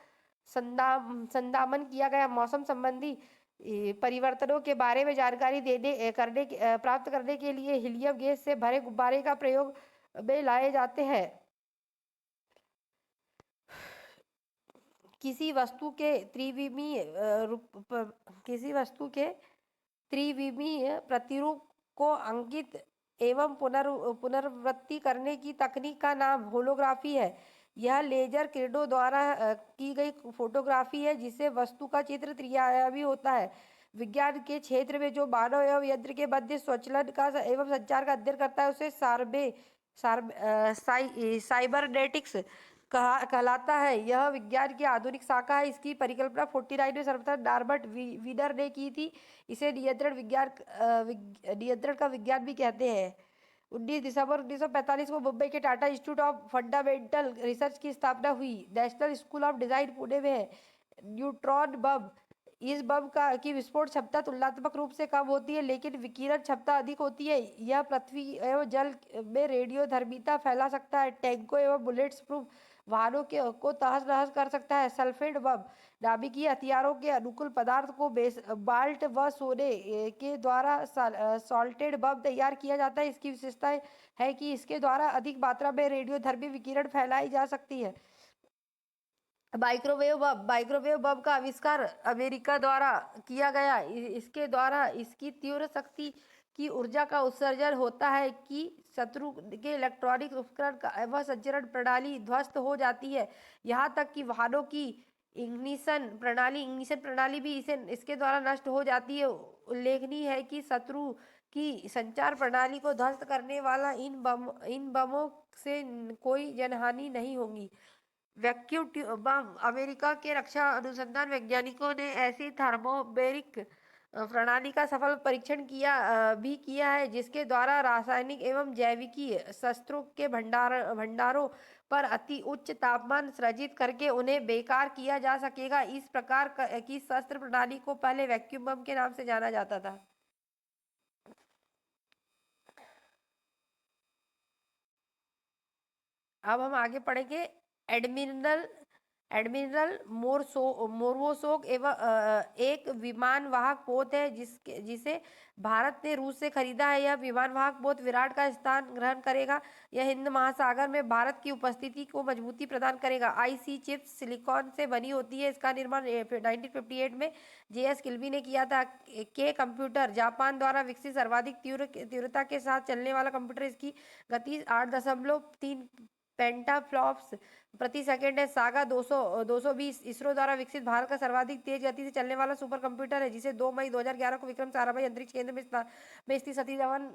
Speaker 1: संदामन किया गया। मौसम संबंधी परिवर्तनों के बारे में जानकारी प्राप्त करने के लिए हीलियम गैस से भरे गुब्बारे का प्रयोग में लाए जाते हैं। किसी वस्तु के त्रिविमीय प्रतिरूप को अंकित एवं पुनरावृत्ति करने की तकनीक का नाम होलोग्राफी है। यह लेजर किरणों द्वारा की गई फोटोग्राफी है जिससे वस्तु का चित्र त्रिआयामी होता है। विज्ञान के क्षेत्र में जो मानव एवं यंत्र के मध्य स्वचालन का एवं संचार का अध्ययन करता है उसे साइबरनेटिक्स कहलाता है। यह विज्ञान की आधुनिक शाखा है। इसकी परिकल्पना 49 में सर्वप्रथम नॉर्बर्ट वीनर ने की थी। इसे नियंत्रण का विज्ञान भी कहते हैं। 19 दिसंबर 1945 को मुंबई के Tata institute of fundamental research की स्थापना हुई। National school of design Pune में है। न्यूट्रॉन बम, इस बम का की विस्फोट क्षमता तुलनात्मक रूप से कम होती है, लेकिन विकिरण क्षमता अधिक होती है। यह पृथ्वी एवं जल में रेडियोधर्मिता फैला सकता है। टैंकों एवं बुलेट्स प्रूफ वाहनों को तहस नहस कर सकता है। सल्फेट बम नाभिकीय हथियारों के अनुकूल पदार्थ को बाल्ट व सोने के द्वारा सॉल्टेड बम तैयार किया जाता है। इसकी विशेषता है कि इसके द्वारा अधिक मात्रा में रेडियोधर्मी विकिरण फैलाई जा सकती है। माइक्रोवेव बम का आविष्कार अमेरिका द्वारा किया गया। इसके द्वारा इसकी तीव्र शक्ति की ऊर्जा का उत्सर्जन होता है कि शत्रु के इलेक्ट्रॉनिक उपकरण का वह संचरण प्रणाली ध्वस्त हो जाती है। यहाँ तक कि वाहनों की इग्निशन प्रणाली भी इसके द्वारा नष्ट हो जाती है। उल्लेखनीय है कि शत्रु की संचार प्रणाली को ध्वस्त करने वाला इन बमों से कोई जनहानि नहीं होगी। वैक्यूम बम, अमेरिका के रक्षा अनुसंधान वैज्ञानिकों ने ऐसी थर्मोबैरिक प्रणाली का सफल परीक्षण किया है, जिसके द्वारा रासायनिक एवं जैविकीय शस्त्रों के भंडारों पर अति उच्च तापमान सृजित करके उन्हें बेकार किया जा सकेगा। इस प्रकार की शस्त्र प्रणाली को पहले वैक्यूम बम के नाम से जाना जाता था। अब हम आगे पढ़ेंगे। एडमिरल एडमिरल मोरवोसोक एक विमान वाहक पोत है जिसे भारत ने रूस से खरीदा है। यह विमान वाहक पोत विराट का स्थान ग्रहण करेगा। यह हिंद महासागर में भारत की उपस्थिति को मजबूती प्रदान करेगा। आईसी चिप्स सिलिकॉन से बनी होती है। इसका निर्माण 1958 में जेएस किल्बी ने किया था। के कंप्यूटर जापान द्वारा विकसित सर्वाधिक तीव्रता के साथ चलने वाला कंप्यूटर। इसकी गति 8.3 पेंटाफ्लॉप्स प्रति सेकंड है। सागा 220 इसरो द्वारा विकसित भारत का सर्वाधिक तेज गति से चलने वाला सुपर कंप्यूटर है, जिसे 2 मई 2011 को विक्रम साराभाई अंतरिक्ष केंद्र में स्थित सतीश धवन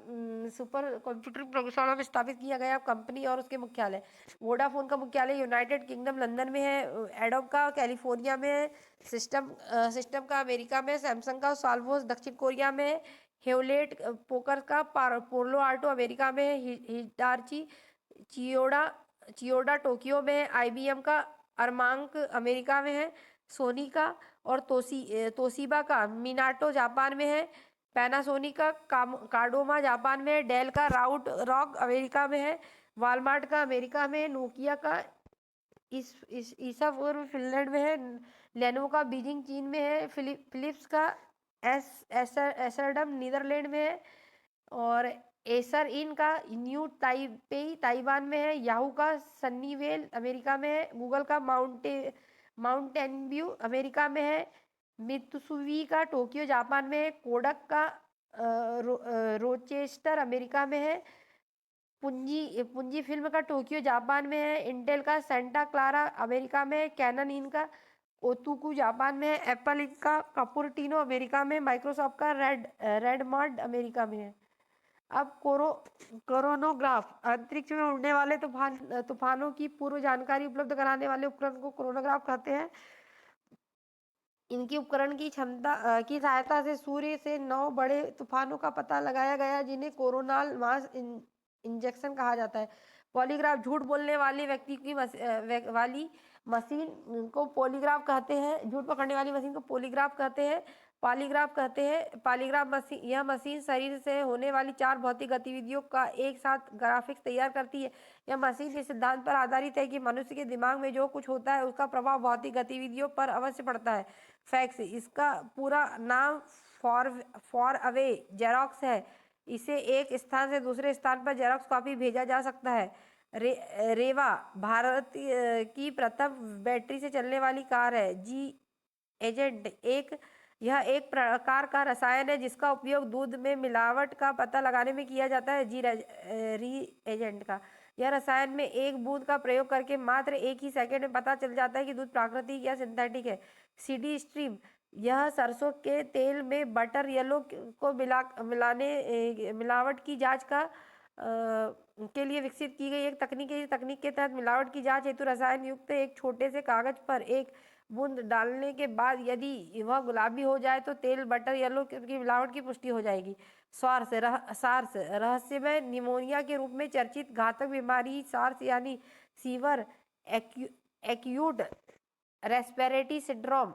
Speaker 1: सुपर कंप्यूटर प्रयोगशाला में स्थापित किया गया। कंपनी और उसके मुख्यालय। वोडाफोन का मुख्यालय यूनाइटेड किंगडम लंदन में है। एडोब का कैलिफोर्निया में है। सिस्टम का अमेरिका में। सैमसंग का साल्वोस दक्षिण कोरिया में है। हेवलेट पोकर का पोर्लो आल्टो अमेरिका में है। हिटाची चियोडा टोक्यो में है। आईबीएम का अरमांक अमेरिका में है। सोनी का और तोशिबा का मिनाटो जापान में है। पैनासोनिक का कार्डोमा जापान में है। डेल का रॉक अमेरिका में है। वालमार्ट का अमेरिका में है। नोकिया का ईसापुर फिनलैंड में है। लेनोवो का बीजिंग चीन में है। फिलिप्स का एसरडम नीदरलैंड में है। और एसर इन का न्यू ताइपेई ताइवान में है। याहू का सन्नीवेल अमेरिका में है। गूगल का माउंटेन व्यू अमेरिका में है। मित्सुबी का टोक्यो जापान में है। कोडक का रोचेस्टर अमेरिका में है। पुंजी फिल्म का टोक्यो जापान में है। इंटेल का सेंटा क्लारा अमेरिका में है। कैनन इनका ओतुकू जापान में है। एप्पल इनका कपुरटिनो अमेरिका में। माइक्रोसॉफ्ट का रेडमॉन्ड अमेरिका में है। अब कोरोनोग्राफ अंतरिक्ष में उड़ने वाले तूफानों की पूर्व जानकारी उपलब्ध कराने वाले उपकरण को कोरोनोग्राफ कहते हैं। इनकी उपकरण की क्षमता की सहायता से सूर्य से 9 बड़े तूफानों का पता लगाया गया, जिन्हें कोरोनल मास इंजेक्शन कहा जाता है। पॉलीग्राफ झूठ बोलने वाले व्यक्ति की वाली मशीन को पॉलीग्राफ कहते हैं। झूठ पकड़ने वाली मशीन को पॉलीग्राफ कहते हैं। पॉलीग्राफ मशीन, यह मशीन शरीर से होने वाली 4 भौतिक गतिविधियों का एक साथ ग्राफिक्स तैयार करती है। यह मशीन इस सिद्धांत पर आधारित है कि मनुष्य के दिमाग में जो कुछ होता है उसका प्रभाव भौतिक गतिविधियों पर अवश्य पड़ता है। फैक्स, इसका पूरा नाम फॉर अवे जेरोक्स है। इसे एक स्थान से दूसरे स्थान पर जेरोक्स कॉपी भेजा जा सकता है। रेवा भारत की प्रथम बैटरी से चलने वाली कार है। जी एजेंट यह एक प्रकार का रसायन है जिसका उपयोग दूध में मिलावट का पता लगाने में किया जाता है। री एजेंट का यह रसायन में एक बूंद का प्रयोग करके मात्र एक ही सेकंड में पता चल जाता है कि दूध प्राकृतिक या सिंथेटिक है। सीडी स्ट्रीम, यह सरसों के तेल में बटर येलो को मिलावट की जांच का के लिए विकसित की गई एक तकनीक है। इस तकनीक के तहत मिलावट की जांच हेतु रसायन युक्त एक छोटे से कागज पर एक बूंद डालने के बाद यदि वह गुलाबी हो जाए तो तेल, बटर, येलो की मिलावट की पुष्टि हो जाएगी। सार्स रहस्यमय निमोनिया के रूप में चर्चित घातक बीमारी सार्स यानी सीवर एक्यूट रेस्पिरेटरी सिंड्रोम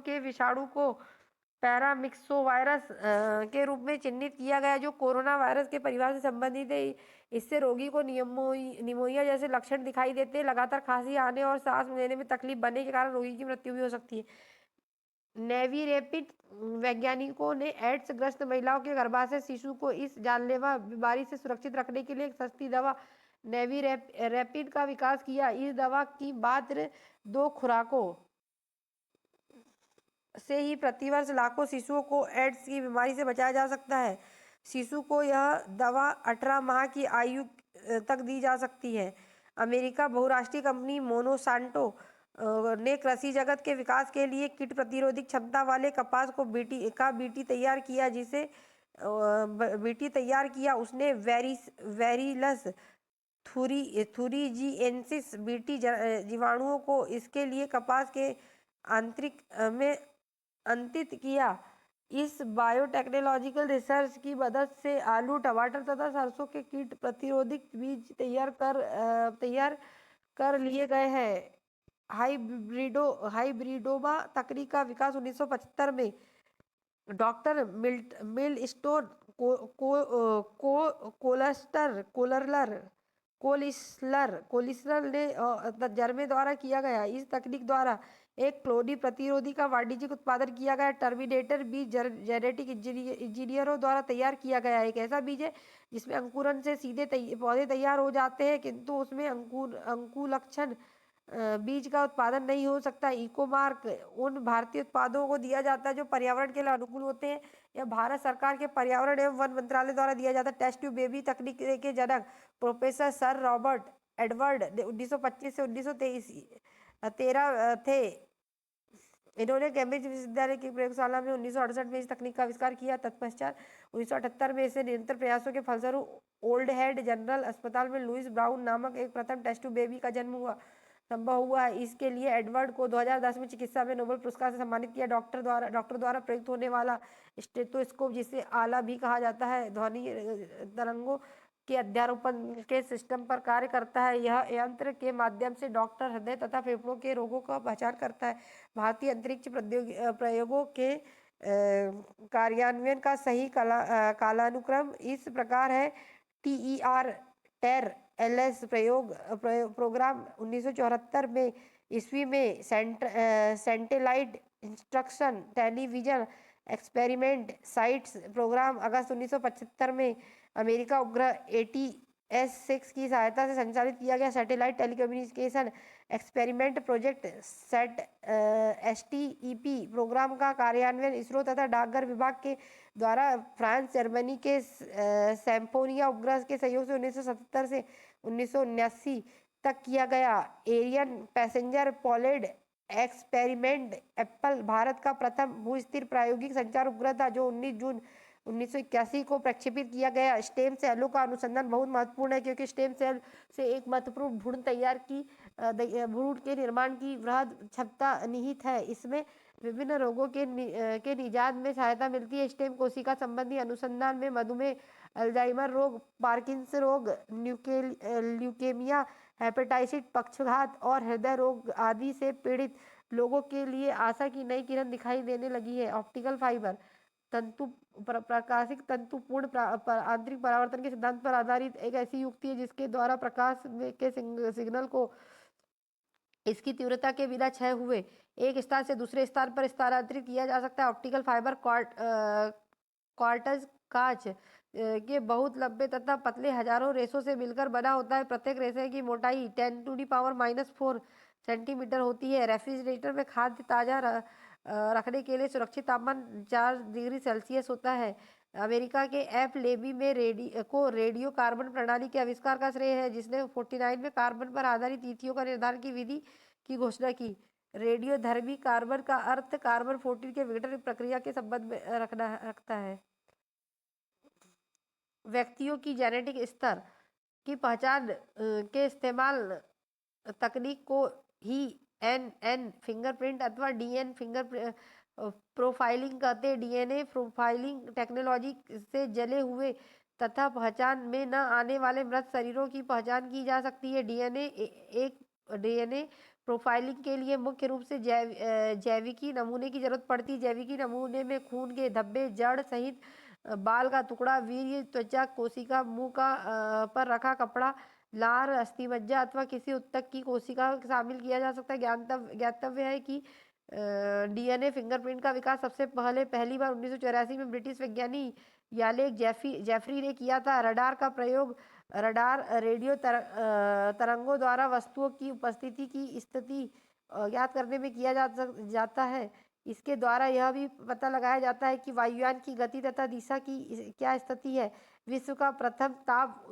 Speaker 1: के विषाणु को पैरामिक्सोवायरस के रूप में चिन्हित किया गया, जो कोरोना वायरस के परिवार से संबंधित है। इससे रोगी को निमोनिया जैसे लक्षण दिखाई देते हैं। लगातार खांसी आने और सांस लेने में तकलीफ बनने के कारण रोगी की मृत्यु भी हो सकती है। नेवी रैपिड वैज्ञानिकों ने एड्स ग्रस्त महिलाओं के गर्भाशय शिशु को इस जानलेवा बीमारी से सुरक्षित रखने के लिए एक सस्ती दवा नेवी रैपिड का विकास किया। इस दवा की मात्र 2 खुराकों से ही प्रतिवर्ष लाखों शिशुओं को एड्स की बीमारी से बचाया जा सकता है। शिशु को यह दवा 18 माह की आयु तक दी जा सकती है। अमेरिका बहुराष्ट्रीय कंपनी मोनोसांटो ने कृषि जगत के विकास के लिए कीट प्रतिरोधी क्षमता वाले कपास को बीटी तैयार किया, उसने वेरिलस थुरिजिएंसिस बीटी जीवाणुओं को इसके लिए कपास के आंतरिक में अंकित किया। इस बायोटेक्नोलॉजिकल रिसर्च की मदद से आलू, टमाटर तथा सरसों के कीट प्रतिरोधी बीज तैयार कर लिए गए हैं। हाइब्रिडोमा तकनीक का विकास 1975 में डॉक्टर मिलस्टोन कोलिस्लर ने जर्मे द्वारा किया गया। इस तकनीक द्वारा एक क्लोनी प्रतिरोधी का वाणिज्यिक उत्पादन किया गया। टर्मिनेटर बीज जेनेटिक इंजीनियरों द्वारा तैयार किया गया एक ऐसा बीज है जिसमें अंकुरन से सीधे पौधे तैयार हो जाते हैं, किंतु उसमें अंकुलक्षण बीज का उत्पादन नहीं हो सकता। इकोमार्क उन भारतीय उत्पादों को दिया जाता है जो पर्यावरण के लिए अनुकूल होते हैं। यह भारत सरकार के पर्यावरण एवं वन मंत्रालय द्वारा दिया जाता है। टेस्ट ट्यूब बेबी तकनीक के जनक प्रोफेसर सर रॉबर्ट एडवर्ड 1925 से 1913 थे। इन्होंने कैम्ब्रिज विश्वविद्यालय की प्रयोगशाला में 1968 में इस तकनीक का आविष्कार किया। तत्पश्चात 1978 में इसे निरंतर प्रयासों के फलस्वरूप ओल्ड हेड जनरल अस्पताल में लुइस ब्राउन नामक एक प्रथम टेस्ट ट्यूब बेबी का जन्म संभव हुआ। इसके लिए एडवर्ड को 2010 में चिकित्सा में नोबेल पुरस्कार से सम्मानित किया। डॉक्टर द्वारा प्रयुक्त होने वाला स्टेथोस्कोप, जिसे आला भी कहा जाता है, ध्वनि तरंगों के अध्यारोपण के सिस्टम पर कार्य करता है। यह यंत्र के माध्यम से डॉक्टर हृदय तथा फेफड़ों के रोगों का पहचान करता है। भारतीय अंतरिक्ष प्रयोगों के कार्यान्वयन का सही कालानुक्रम इस प्रकार है। टेर एलएस प्रोग्राम 1974 में ईस्वी में satellite instruction television experiment sites programme अगस्त 1975 में अमेरिका उपग्रह ATS-6 की सहायता से संचालित किया गया। Satellite telecommunication experiment project STEP programme का कार्यान्वयन इसरो तथा डाकघर विभाग के द्वारा फ्रांस, जर्मनी के सैम्फोनिया उपग्रह के सहयोग से 1977 से 1979 तक किया गया। Ariane passenger payload experiment Apple Bharat का प्रथम भू-स्थिर प्रायोगिक संचार उपग्रह था, जो 19 जून 1981 को प्रक्षेपित किया गया। स्टेम सेलों का अनुसंधान बहुत महत्वपूर्ण है, क्योंकि स्टेम सेल से एक महत्वपूर्ण भ्रूण के निर्माण की वृहद क्षमता निहित है। इसमें विभिन्न रोगों के निजात में सहायता मिलती है। स्टेम कोशिका संबंधी अनुसंधान में मधुमेह, अल्जाइमर रोग, पार्किंसन रोग, ल्यूकेमिया, हेपेटाइटिस, पक्षाघात और हृदय रोग आदि से पीड़ित लोगों के लिए आशा की नई किरण दिखाई देने लगी है। ऑप्टिकल फाइबर प्रकाशिक तंतु पूर्ण आंतरिक परावर्तन के सिद्धांत पर आधारित एक ऐसी युक्ति है जिसके द्वारा प्रकाश के सिग्नल को इसकी तीव्रता के बिना क्षय हुए एक स्थान से दूसरे स्थान पर स्थानांतरित किया जा सकता है। ऑप्टिकल फाइबर क्वार्ट्ज कांच के बहुत लंबे तथा पतले हजारों रेशों से मिलकर बना होता है। प्रत्येक रेशे की मोटाई 10⁻⁻⁴ सेंटीमीटर होती है। रेफ्रिजरेटर में खाद्य ताजा रखने के लिए सुरक्षित तापमान 4 डिग्री सेल्सियस होता है। अमेरिका के एफ लेबी में रेडियो कार्बन प्रणाली के आविष्कार का श्रेय है, जिसने 49 में कार्बन पर आधारित तिथियों का निर्धारण की विधि की घोषणा की। रेडियोधर्मी कार्बन का अर्थ कार्बन 14 के विघटन प्रक्रिया के संबंध में रखता है। व्यक्तियों की जेनेटिक स्तर की पहचान के इस्तेमाल तकनीक को ही एन फिंगरप्रिंट अथवा डीएन फिंगर प्रोफाइलिंग कहते हैं। डीएनए प्रोफाइलिंग टेक्नोलॉजी से जले हुए तथा पहचान में न आने वाले मृत शरीरों की पहचान की जा सकती है। डीएनए प्रोफाइलिंग के लिए मुख्य रूप से जैविकी नमूने की जरूरत पड़ती है। जैविकी नमूने में खून के धब्बे, जड़ सहित बाल का टुकड़ा, वीर्य, त्वचा, कोशिका, मुंह का पर रखा कपड़ा, लार, अस्थिमज्जा अथवा किसी ऊतक की कोशिका शामिल किया जा सकता है। ज्ञातव्य है कि डीएनए फिंगरप्रिंट का विकास सबसे पहली बार 1984 में ब्रिटिश वैज्ञानिक यालेक जेफरी ने किया था। रडार का प्रयोग रडार रेडियो तरंगों द्वारा वस्तुओं की उपस्थिति की स्थिति ज्ञात करने में किया जाता है। इसके द्वारा यह भी पता लगाया जाता है कि वायुयान की गति तथा दिशा की क्या स्थिति है। विश्व का प्रथम ताप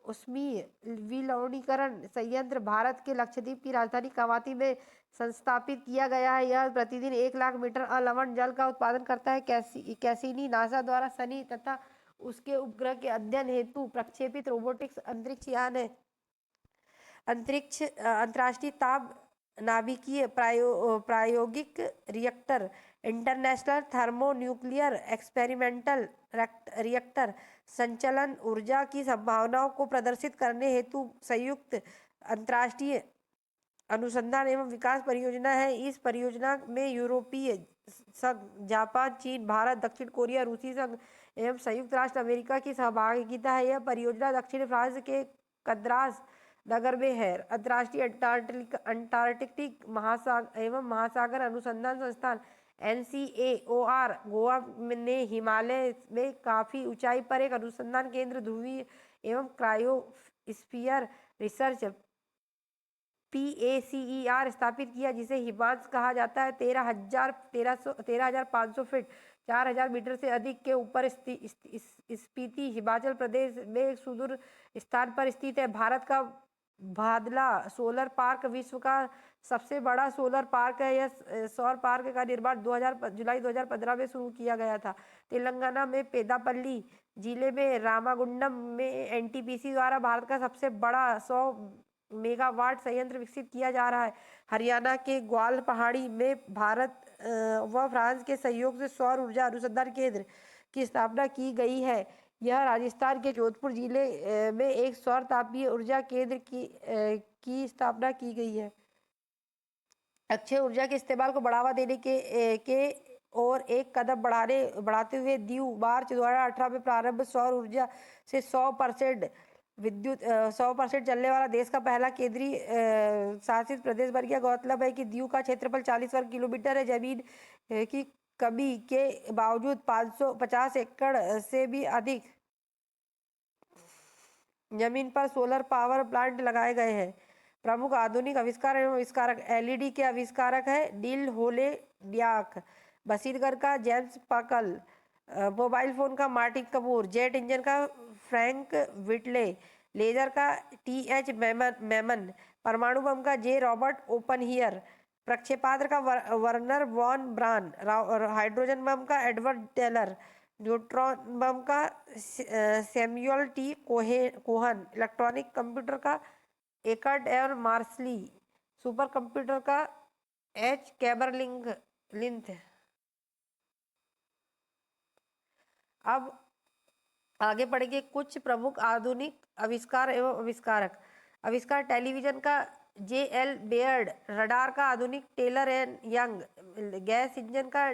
Speaker 1: उष्मीय विलवणीकरण संयंत्र भारत के लक्षद्वीप की राजधानी कवाती में संस्थापित किया गया है। यह प्रतिदिन 1 लाख मीटर अलवण जल का उत्पादन करता है। कैसिनी नासा द्वारा शनि तथा उसके उपग्रह के अध्ययन हेतु प्रक्षेपित रोबोटिक्स अंतरिक्ष यान है। अंतर्राष्ट्रीय ताप नाभिकीय प्रायोगिक reactor, international thermonuclear experimental reactor संचलन ऊर्जा की संभावनाओं को प्रदर्शित करने हेतु संयुक्त अंतर्राष्ट्रीय अनुसंधान एवं विकास परियोजना है। इस परियोजना में यूरोपीय संघ, जापान, चीन, भारत, दक्षिण कोरिया, रूसी संघ एवं संयुक्त राष्ट्र अमेरिका की सहभागिता है। यह परियोजना दक्षिण फ्रांस के कद्रास नगर में है। अंतर्राष्ट्रीय अंटार्कटिक महासागर अनुसंधान संस्थान NCAOR गोवा ने हिमालय में काफी ऊंचाई पर एक अनुसंधान केंद्र, ध्रुवीय एवं क्रायोस्फीयर रिसर्च PACER स्थापित किया, जिसे हिमांश कहा जाता है। 13,500 फीट 4,000 मीटर से अधिक के ऊपर स्पीति हिमाचल प्रदेश में एक सुदूर स्थान पर स्थित है। भारत का भादला सोलर पार्क विश्व का सबसे बड़ा सोलर पार्क है। यह सौर पार्क का निर्माण जुलाई 2015 में शुरू किया गया था। तेलंगाना में पेदापल्ली जिले में रामागुंडम में NTPC द्वारा भारत का सबसे बड़ा 100 मेगावाट संयंत्र विकसित किया जा रहा है। हरियाणा के ग्वाल पहाड़ी में भारत व फ्रांस के सहयोग से सौर ऊर्जा अनुसंधान केंद्र की स्थापना की गई है। यह राजस्थान के जोधपुर जिले में एक सौर तापीय ऊर्जा केंद्र की स्थापना की गई है। अक्षय ऊर्जा के इस्तेमाल को बढ़ावा देने के और एक कदम बढ़ाते हुए दीव मार्च 2018 में प्रारंभ सौर ऊर्जा से 100% विद्युत 100% चलने वाला देश का पहला केंद्रीय शासित प्रदेश बन गया। गौरतलब है कि दीव का क्षेत्रफल 40 वर्ग किलोमीटर है। जमीन की कमी के बावजूद 550 एकड़ से भी अधिक जमीन पर सोलर पावर प्लांट लगाए गए हैं। प्रमुख आधुनिक आविष्कार एवं आविष्कारक LED के आविष्कारक है नील होले डियाक, बसीरगढ़ का जेम्स पाकल, मोबाइल फोन का मार्टिन कपूर, जेट इंजन का फ्रैंक व्हिटले, लेजर का TH मेमन, परमाणु बम का J रॉबर्ट ओपनहियर, प्रक्षेपास्त्र का वर्नर वॉन ब्रान, हाइड्रोजन बम का एडवर्ड टेलर, न्यूट्रॉन बम का Samuel T Cohen, electronic computer का एकर्ट एयर मार्सली, सुपर कंप्यूटर का H कैबरलिंथ। अब आगे बढ़ेंगे कुछ प्रमुख आधुनिक आविष्कार एवं आविष्कार टेलीविजन का JL बेयर्ड, रडार का आधुनिक Taylor and Young, gas engine का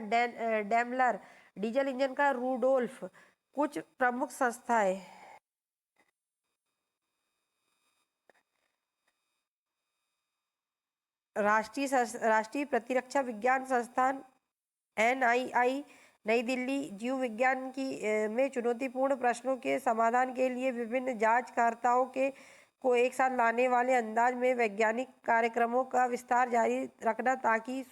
Speaker 1: डैमलर, डीजल इंजन का रूडोल्फ। कुछ प्रमुख संस्थाएं राष्ट्रीय प्रतिरक्षा विज्ञान संस्थान NII नई दिल्ली, जीव विज्ञान में चुनौतीपूर्ण प्रश्नों के समाधान के लिए विभिन्न जांचकर्ताओं को एक साथ लाने वाले अंदाज में वैज्ञानिक कार्यक्रमों का विस्तार जारी रखना ताकि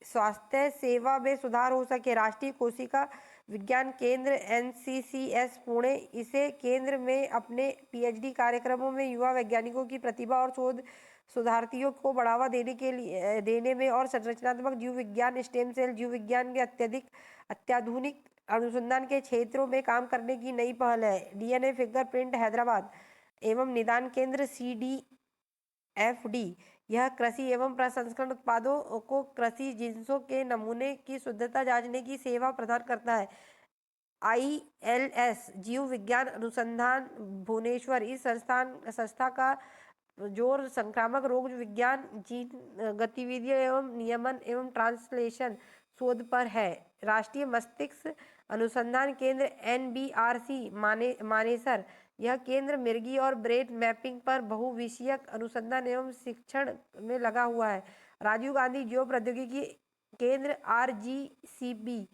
Speaker 1: स्वास्थ्य सेवा में सुधार हो सके। राष्ट्रीय कोशिका विज्ञान केंद्र NCCS पुणे, इसे केंद्र में अपने PhD कार्यक्रमों में युवा वैज्ञानिकों की प्रतिभा और शोध शोधार्थियों को बढ़ावा देने में और संरचनात्मक जीव विज्ञान, स्टेम सेल जीव विज्ञान के अत्याधुनिक अनुसंधान के क्षेत्रों में काम करने की नई पहल है। डीएनए फिंगरप्रिंट हैदराबाद एवं निदान केंद्र CDFD यह कृषि एवं प्रसंस्करण उत्पादों को कृषि जिन्सों के नमूने की शुद्धता जांचने की सेवा प्रदान करता है। ILS जीव विज्ञान अनुसंधान भुवनेश्वर इस संस्था का जोर संक्रामक रोग विज्ञान, जीन गतिविधि एवं नियमन एवं ट्रांसलेशन शोध पर है। राष्ट्रीय मस्तिष्क अनुसंधान केंद्र NBRC मानेसर यह केंद्र मिर्गी और ब्रेन मैपिंग पर बहुविषयक अनुसंधान एवं शिक्षण में लगा हुआ है। राजीव गांधी जैव प्रौद्योगिकी केंद्र RGCB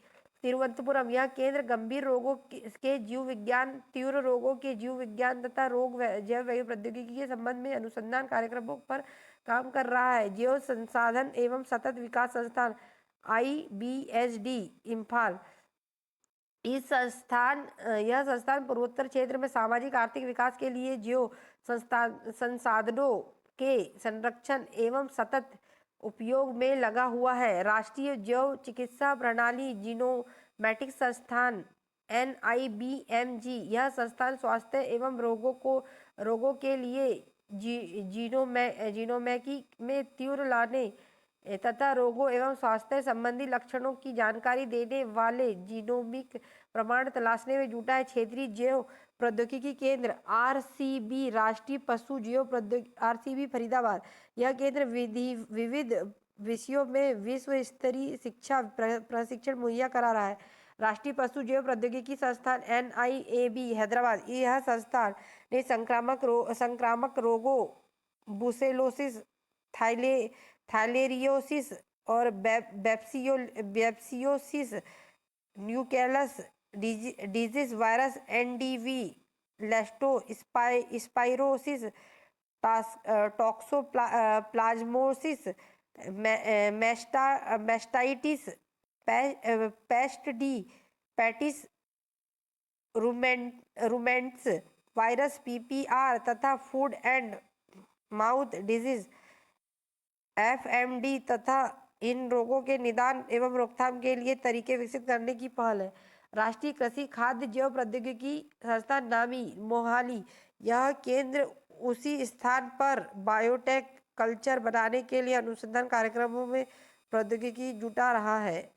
Speaker 1: तिरुवनंतपुरम यह केंद्र गंभीर रोगों के जीव विज्ञान, तीव्र रोगों के जीव विज्ञान तथा रोग जैव प्रौद्योगिकी के संबंध में अनुसंधान कार्यक्रमों पर काम कर रहा है। जैव संसाधन एवं सतत विकास संस्थान IBSD इम्फाल यह संस्थान पूर्वोत्तर क्षेत्र में सामाजिक आर्थिक विकास के लिए जैव संसाधनों के संरक्षण एवं सतत उपयोग में लगा हुआ है। राष्ट्रीय जैव चिकित्सा प्रणाली जीनोमैटिक संस्थान NIBMG यह संस्थान स्वास्थ्य एवं रोगों के लिए जीनोमैकी में तीव्र लाने तथा रोगों एवं स्वास्थ्य संबंधी लक्षणों की जानकारी देने वाले जीनोमिक प्रमाण तलाशने में जुटा है। क्षेत्रीय जैव प्रौद्योगिकी केंद्र RCB राष्ट्रीय पशु जैव प्रौद्योगिकी RCB फरीदाबाद यह केंद्र विविध विषयों में विश्व स्तरीय शिक्षा प्रशिक्षण मुहैया करा रहा है। राष्ट्रीय पशु जैव प्रौद्योगिकी संस्थान NIAB हैदराबाद यह संस्थान ने संक्रामक रोगों बुसेलोसिस, थाइलेरियोसिस और बेप्सियोसिस, न्यूकैलस disease virus NDV, leptospirosis, toxoplasmosis, mastitis, petits ruminants virus PPR तथा foot and mouth disease FMD तथा इन रोगों के निदान एवं रोकथाम के लिए तरीके विकसित करने की पहल है। राष्ट्रीय कृषि खाद्य जैव प्रौद्योगिकी संस्थान नामी मोहाली यह केंद्र उसी स्थान पर बायोटेक कल्चर बनाने के लिए अनुसंधान कार्यक्रमों में प्रौद्योगिकी जुटा रहा है।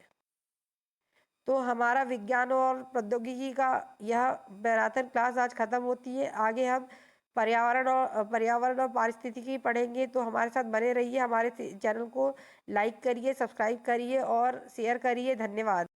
Speaker 1: तो हमारा विज्ञान और प्रौद्योगिकी का यह मैराथन क्लास आज खत्म होती है। आगे हम पर्यावरण और पारिस्थितिकी पढ़ेंगे, तो हमारे साथ बने रहिए। हमारे चैनल को लाइक करिए, सब्सक्राइब करिए और शेयर करिए। धन्यवाद।